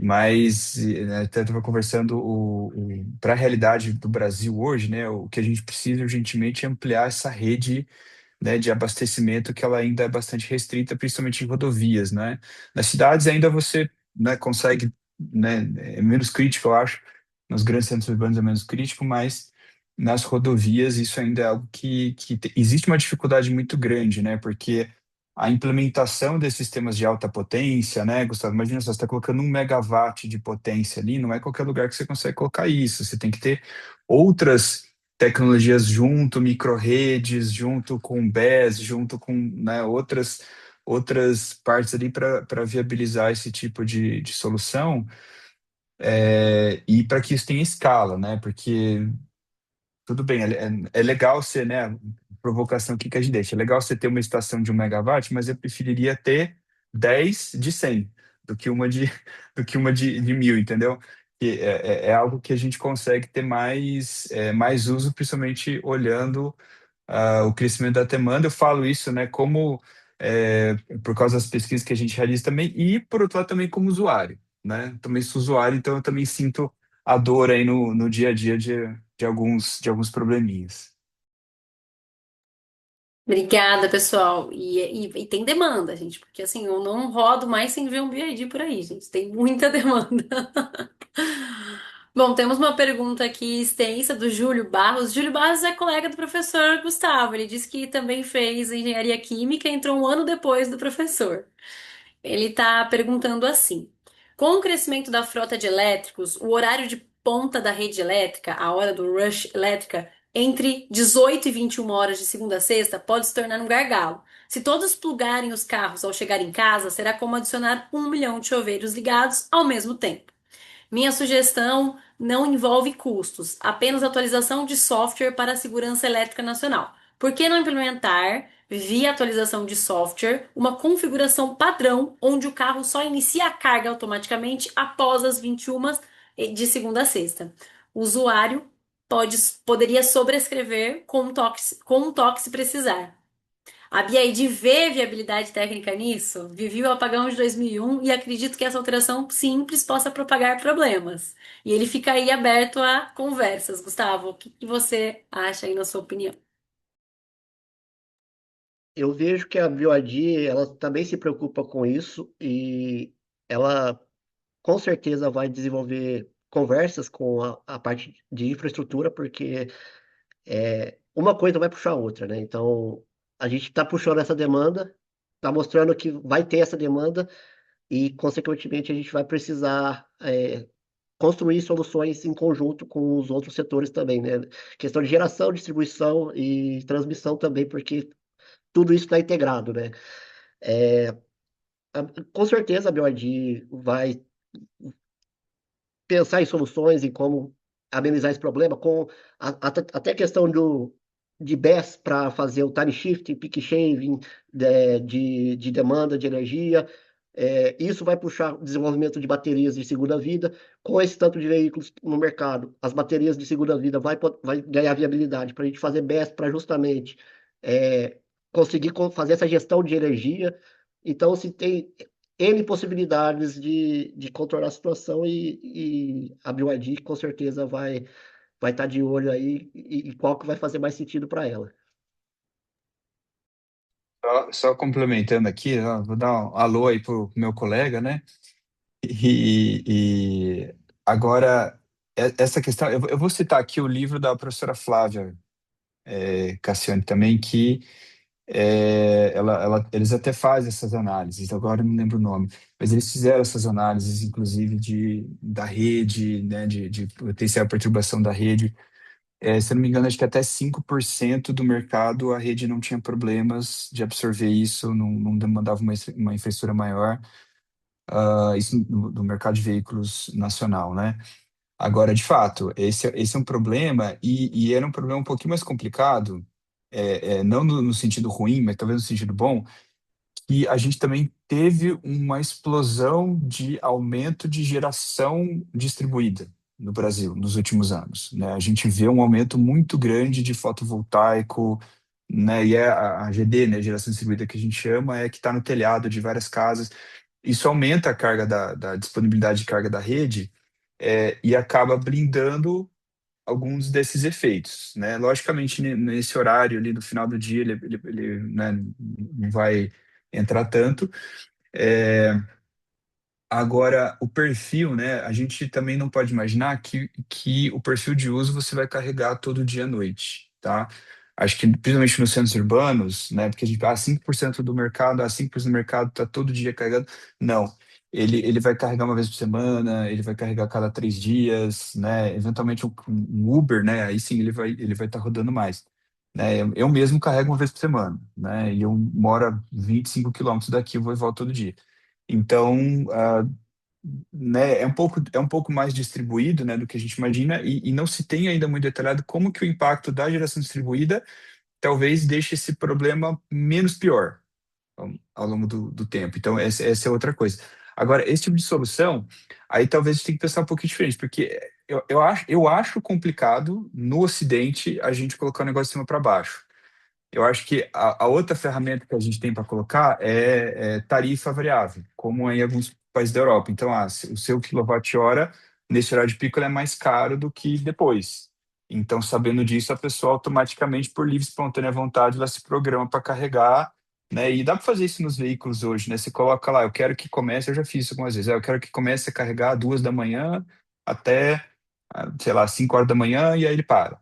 [SPEAKER 4] mas, né, até estava conversando, para a realidade do Brasil hoje, né, o que a gente precisa urgentemente é ampliar essa rede, né, de abastecimento que ela ainda é bastante restrita, principalmente em rodovias, né? Nas cidades ainda você, né, consegue, né, é menos crítico, eu acho, nos grandes centros urbanos é menos crítico, mas nas rodovias isso ainda é algo existe uma dificuldade muito grande, né? Porque a implementação desses sistemas de alta potência, né, Gustavo? Imagina só, você está colocando 1 megawatt de potência ali, não é qualquer lugar que você consegue colocar isso. Você tem que ter outras tecnologias junto, micro-redes, junto com BES, junto com, né, outras partes ali para viabilizar esse tipo de solução, e para que isso tenha escala, né? Porque tudo bem, é legal ser, né? Provocação aqui que a gente deixa. É legal você ter uma estação de 1 megawatt, mas eu preferiria ter 10 de 100 do que uma de, do que uma de 1.000, entendeu? Que é algo que a gente consegue ter mais uso, principalmente olhando o crescimento da demanda. Eu falo isso, né, como por causa das pesquisas que a gente realiza também, e por outro lado também como usuário, né? Também sou usuário, então eu também sinto a dor aí no dia a dia de alguns probleminhas.
[SPEAKER 1] Obrigada, pessoal. E tem demanda, gente, porque assim, eu não rodo mais sem ver um BID por aí, gente. Tem muita demanda. Bom, temos uma pergunta aqui extensa do Júlio Barros. Júlio Barros é colega do professor Gustavo. Ele disse que também fez engenharia química e entrou um ano depois do professor. Ele está perguntando assim: com o crescimento da frota de elétricos, o horário de ponta da rede elétrica, a hora do rush elétrica, entre 18 e 21 horas de segunda a sexta, pode se tornar um gargalo. Se todos plugarem os carros ao chegar em casa, será como adicionar 1 milhão de chuveiros ligados ao mesmo tempo. Minha sugestão não envolve custos, apenas atualização de software para a segurança elétrica nacional. Por que não implementar, via atualização de software, uma configuração padrão onde o carro só inicia a carga automaticamente após as 21 de segunda a sexta? O usuário poderia sobrescrever com um toque se precisar. A BID vê viabilidade técnica nisso? Vivi o apagão de 2001 e acredito que essa alteração simples possa propagar problemas. E ele fica aí aberto a conversas. Gustavo, o que que você acha aí na sua opinião?
[SPEAKER 5] Eu vejo que a BioID, ela também se preocupa com isso e ela com certeza vai desenvolver conversas com a parte de infraestrutura, porque uma coisa vai puxar a outra, né? Então, a gente está puxando essa demanda, está mostrando que vai ter essa demanda e, consequentemente, a gente vai precisar construir soluções em conjunto com os outros setores também, né? Questão de geração, distribuição e transmissão também, porque tudo isso está integrado, né? Com certeza a BioID vai pensar em soluções, em como amenizar esse problema, com até questão de BESS para fazer o time shifting, peak shaving de demanda de energia. Isso vai puxar o desenvolvimento de baterias de segunda vida. Com esse tanto de veículos no mercado, as baterias de segunda vida vai ganhar viabilidade para a gente fazer BESS para justamente é, conseguir fazer essa gestão de energia. Então, se tem N possibilidades de contornar a situação e a BYD com certeza vai estar de olho aí e qual que vai fazer mais sentido para ela.
[SPEAKER 4] Só complementando aqui, ó, vou dar um alô aí pro meu colega, né? E agora, essa questão, eu vou citar aqui o livro da professora Flávia Cassiani também, que eles até fazem essas análises, agora eu não lembro o nome, mas eles fizeram essas análises, inclusive, da rede, né, de potencial perturbação da rede, Se eu não me engano, acho que até 5% do mercado a rede não tinha problemas de absorver isso, não demandava uma infraestrutura maior, isso do mercado de veículos nacional, né? Agora, de fato, esse é um problema, e era um problema um pouquinho mais complicado, não no sentido ruim, mas talvez no sentido bom, que a gente também teve uma explosão de aumento de geração distribuída no Brasil nos últimos anos, né? A gente vê um aumento muito grande de fotovoltaico, né? E a GD, né, geração distribuída que a gente chama, é que está no telhado de várias casas. Isso aumenta a carga da disponibilidade de carga da rede, e acaba blindando alguns desses efeitos, né? Logicamente, nesse horário ali no final do dia, né, não vai entrar tanto. É, Agora, o perfil, né? A gente também não pode imaginar que o perfil de uso você vai carregar todo dia à noite, tá? Acho que principalmente nos centros urbanos, né? Porque a gente, 5% do mercado, 5% do mercado está todo dia carregando. Não. Ele vai carregar uma vez por semana, ele vai carregar a cada 3 dias, né? Eventualmente um Uber, né? Aí sim ele vai estar rodando mais. Né? Eu mesmo carrego uma vez por semana, né? E eu moro a 25 quilômetros daqui, eu vou e volto todo dia. Então, né, é um pouco mais distribuído, né, do que a gente imagina, e não se tem ainda muito detalhado como que o impacto da geração distribuída talvez deixe esse problema menos pior ao longo do tempo. Então, essa é outra coisa. Agora, esse tipo de solução, aí talvez a gente tenha que pensar um pouquinho diferente, porque eu acho complicado no Ocidente a gente colocar o negócio de cima para baixo. Eu acho que a outra ferramenta que a gente tem para colocar é tarifa variável, como é em alguns países da Europa. Então, o seu quilowatt-hora, nesse horário de pico, ele é mais caro do que depois. Então, sabendo disso, a pessoa automaticamente, por livre e espontânea vontade, ela se programa para carregar, né? E dá para fazer isso nos veículos hoje, né? Você coloca lá, eu quero que comece, eu já fiz isso algumas vezes, eu quero que comece a carregar 2 da manhã até, sei lá, 5 horas da manhã, e aí ele para.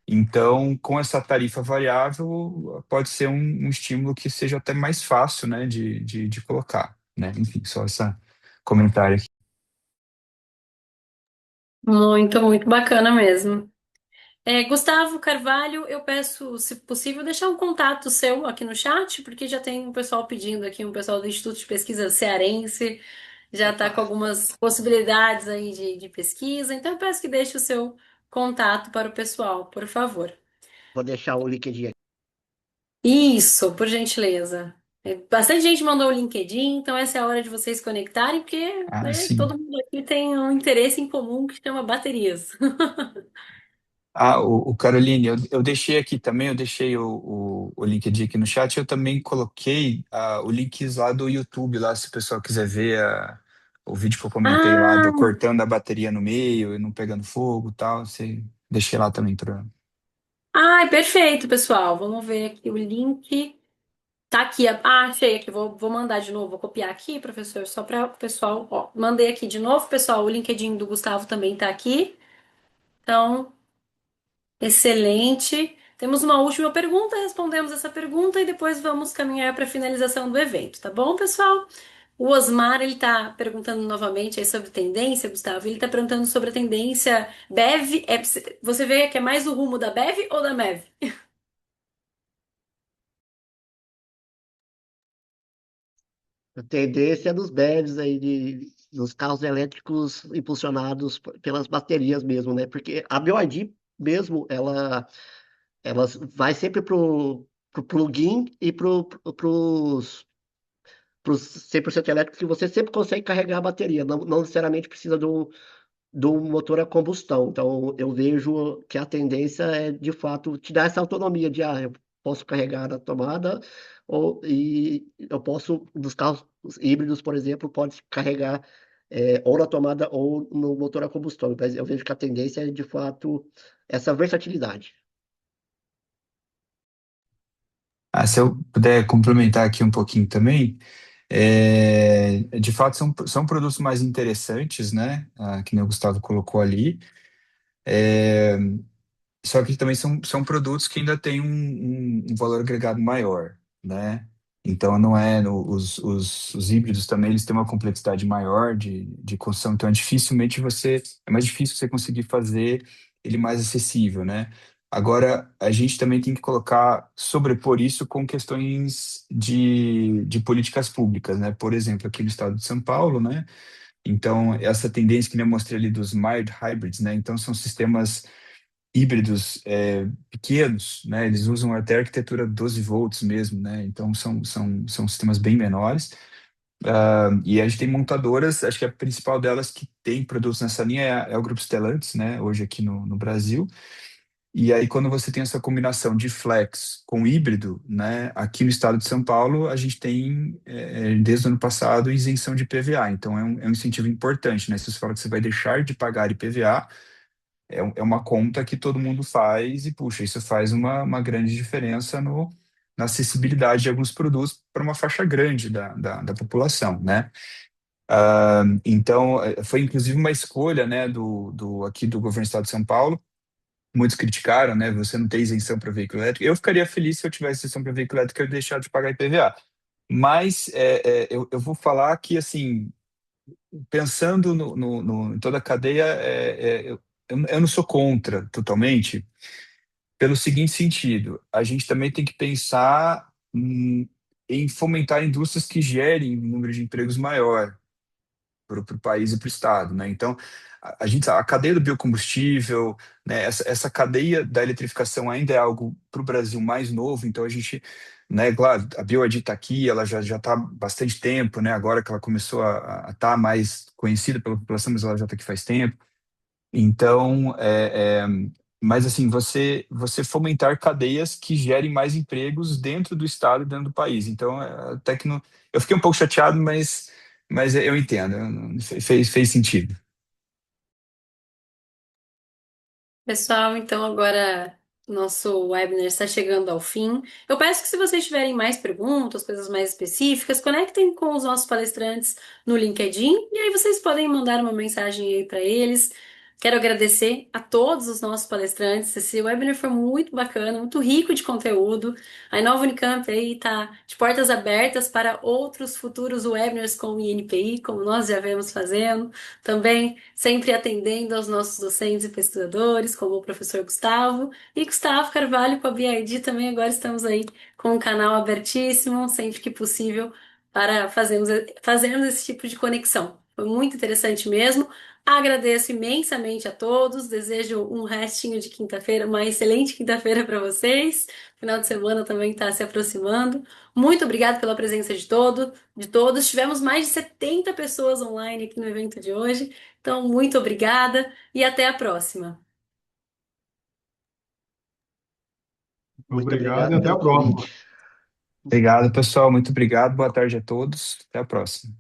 [SPEAKER 4] Então, com essa tarifa variável, pode ser um estímulo que seja até mais fácil, né, de colocar, né? Enfim, só esse comentário aqui.
[SPEAKER 1] Muito, muito bacana mesmo. Gustavo Carvalho, eu peço, se possível, deixar um contato seu aqui no chat, porque já tem um pessoal pedindo aqui, um pessoal do Instituto de Pesquisa Cearense, já está com
[SPEAKER 5] Opa,
[SPEAKER 1] algumas possibilidades aí de pesquisa, então eu peço que deixe o seu contato para o pessoal, por favor.
[SPEAKER 5] vou deixar o LinkedIn aqui.
[SPEAKER 1] Isso, por gentileza. Bastante gente mandou o LinkedIn, então essa é a hora de vocês conectarem, porque,
[SPEAKER 4] Ah,
[SPEAKER 1] né,
[SPEAKER 4] sim.
[SPEAKER 1] todo mundo aqui tem um interesse em comum que chama baterias.
[SPEAKER 4] O Caroline, eu deixei aqui também, eu deixei o LinkedIn aqui no chat, eu também coloquei o links lá do YouTube, lá, se o pessoal quiser ver o vídeo que eu comentei lá, do
[SPEAKER 1] Ah,
[SPEAKER 4] cortando a bateria no meio e não pegando fogo e tal, deixei lá também para.
[SPEAKER 1] ai, perfeito, pessoal. Vamos ver aqui o link. Tá aqui. Achei aqui. Vou mandar de novo. Vou copiar aqui, professor, só para o pessoal. Ó, mandei aqui de novo, pessoal. O LinkedIn do Gustavo também tá aqui. Então, excelente. Temos uma última pergunta, respondemos essa pergunta e depois vamos caminhar para a finalização do evento, tá bom, pessoal? O Osmar, ele está perguntando novamente aí sobre tendência, Gustavo. Ele está perguntando sobre a tendência BEV. Você vê que é mais o rumo da BEV ou da MEV?
[SPEAKER 5] A tendência dos BEVs aí, dos carros elétricos impulsionados pelas baterias mesmo, né? Porque a BYD mesmo, ela vai sempre pro plug-in e pros 100% elétricos, que você sempre consegue carregar a bateria, não necessariamente precisa do motor a combustão. Então, eu vejo que a tendência é, de fato, te dar essa autonomia de, eu posso carregar na tomada, e eu posso, nos carros híbridos, por exemplo, pode carregar ou na tomada ou no motor a combustão. Mas eu vejo que a tendência é, de fato, essa versatilidade.
[SPEAKER 4] Se eu puder complementar aqui um pouquinho também, de fato são produtos mais interessantes, né? Que nem o Gustavo colocou ali. Só que também são produtos que ainda têm um valor agregado maior, né? Então, não é os híbridos também, eles têm uma complexidade maior de construção, então é mais difícil você conseguir fazer ele mais acessível, né? Agora, a gente também tem que sobrepor isso com questões de políticas públicas, né? Por exemplo, aqui no estado de São Paulo, né? Então, essa tendência que eu mostrei ali dos mild hybrids, né? Então, são sistemas híbridos pequenos, né? Eles usam até arquitetura 12 volts mesmo, né? Então são sistemas bem menores. E a gente tem montadoras, acho que a principal delas que tem produtos nessa linha é o Grupo Stellantis, né? Hoje aqui no Brasil. E aí quando você tem essa combinação de flex com híbrido, né? Aqui no estado de São Paulo a gente tem desde o ano passado isenção de IPVA. Então é um incentivo importante, né? Se você fala que você vai deixar de pagar IPVA, é uma conta que todo mundo faz e, puxa, isso faz uma grande diferença na acessibilidade de alguns produtos para uma faixa grande da população, né? Então, foi inclusive uma escolha, né, aqui do governo do estado de São Paulo. Muitos criticaram, né, você não ter isenção para veículo elétrico. Eu ficaria feliz se eu tivesse isenção para veículo elétrico e eu deixar de pagar IPVA. Mas eu vou falar que, assim, pensando em toda a cadeia, eu não sou contra totalmente, pelo seguinte sentido: a gente também tem que pensar em fomentar indústrias que gerem um número de empregos maior para o país e para o estado, né? Então, a cadeia do biocombustível, né? Essa cadeia da eletrificação ainda é algo para o Brasil mais novo, então a gente, né? Claro, a BioID está aqui, ela já está há bastante tempo, né? Agora que ela começou a estar mais conhecida pela população, mas ela já está aqui faz tempo. Então, mas assim, você fomentar cadeias que gerem mais empregos dentro do estado e dentro do país. Então, até que não, eu fiquei um pouco chateado, mas eu entendo, fez sentido.
[SPEAKER 1] Pessoal, então agora nosso webinar está chegando ao fim. Eu peço que se vocês tiverem mais perguntas, coisas mais específicas, conectem com os nossos palestrantes no LinkedIn e aí vocês podem mandar uma mensagem aí para eles. Quero agradecer a todos os nossos palestrantes. Esse webinar foi muito bacana, muito rico de conteúdo. A Inova Unicamp aí está de portas abertas para outros futuros webinars com o INPI, como nós já vemos fazendo. Também sempre atendendo aos nossos docentes e pesquisadores, como o professor Gustavo. E Gustavo Carvalho com a BID também agora estamos aí com um canal abertíssimo, sempre que possível, para fazermos esse tipo de conexão. Foi muito interessante mesmo. Agradeço imensamente a todos, desejo um restinho de quinta-feira, uma excelente quinta-feira para vocês. Final de semana também está se aproximando. Muito obrigada pela presença de todos. Tivemos mais de 70 pessoas online aqui no evento de hoje. Então, muito obrigada e até a próxima.
[SPEAKER 5] Muito
[SPEAKER 3] Obrigado e
[SPEAKER 5] obrigado
[SPEAKER 3] até a
[SPEAKER 5] pelo
[SPEAKER 3] próxima.
[SPEAKER 5] convite.
[SPEAKER 4] Obrigado, pessoal, muito obrigado, boa tarde a todos, até a próxima.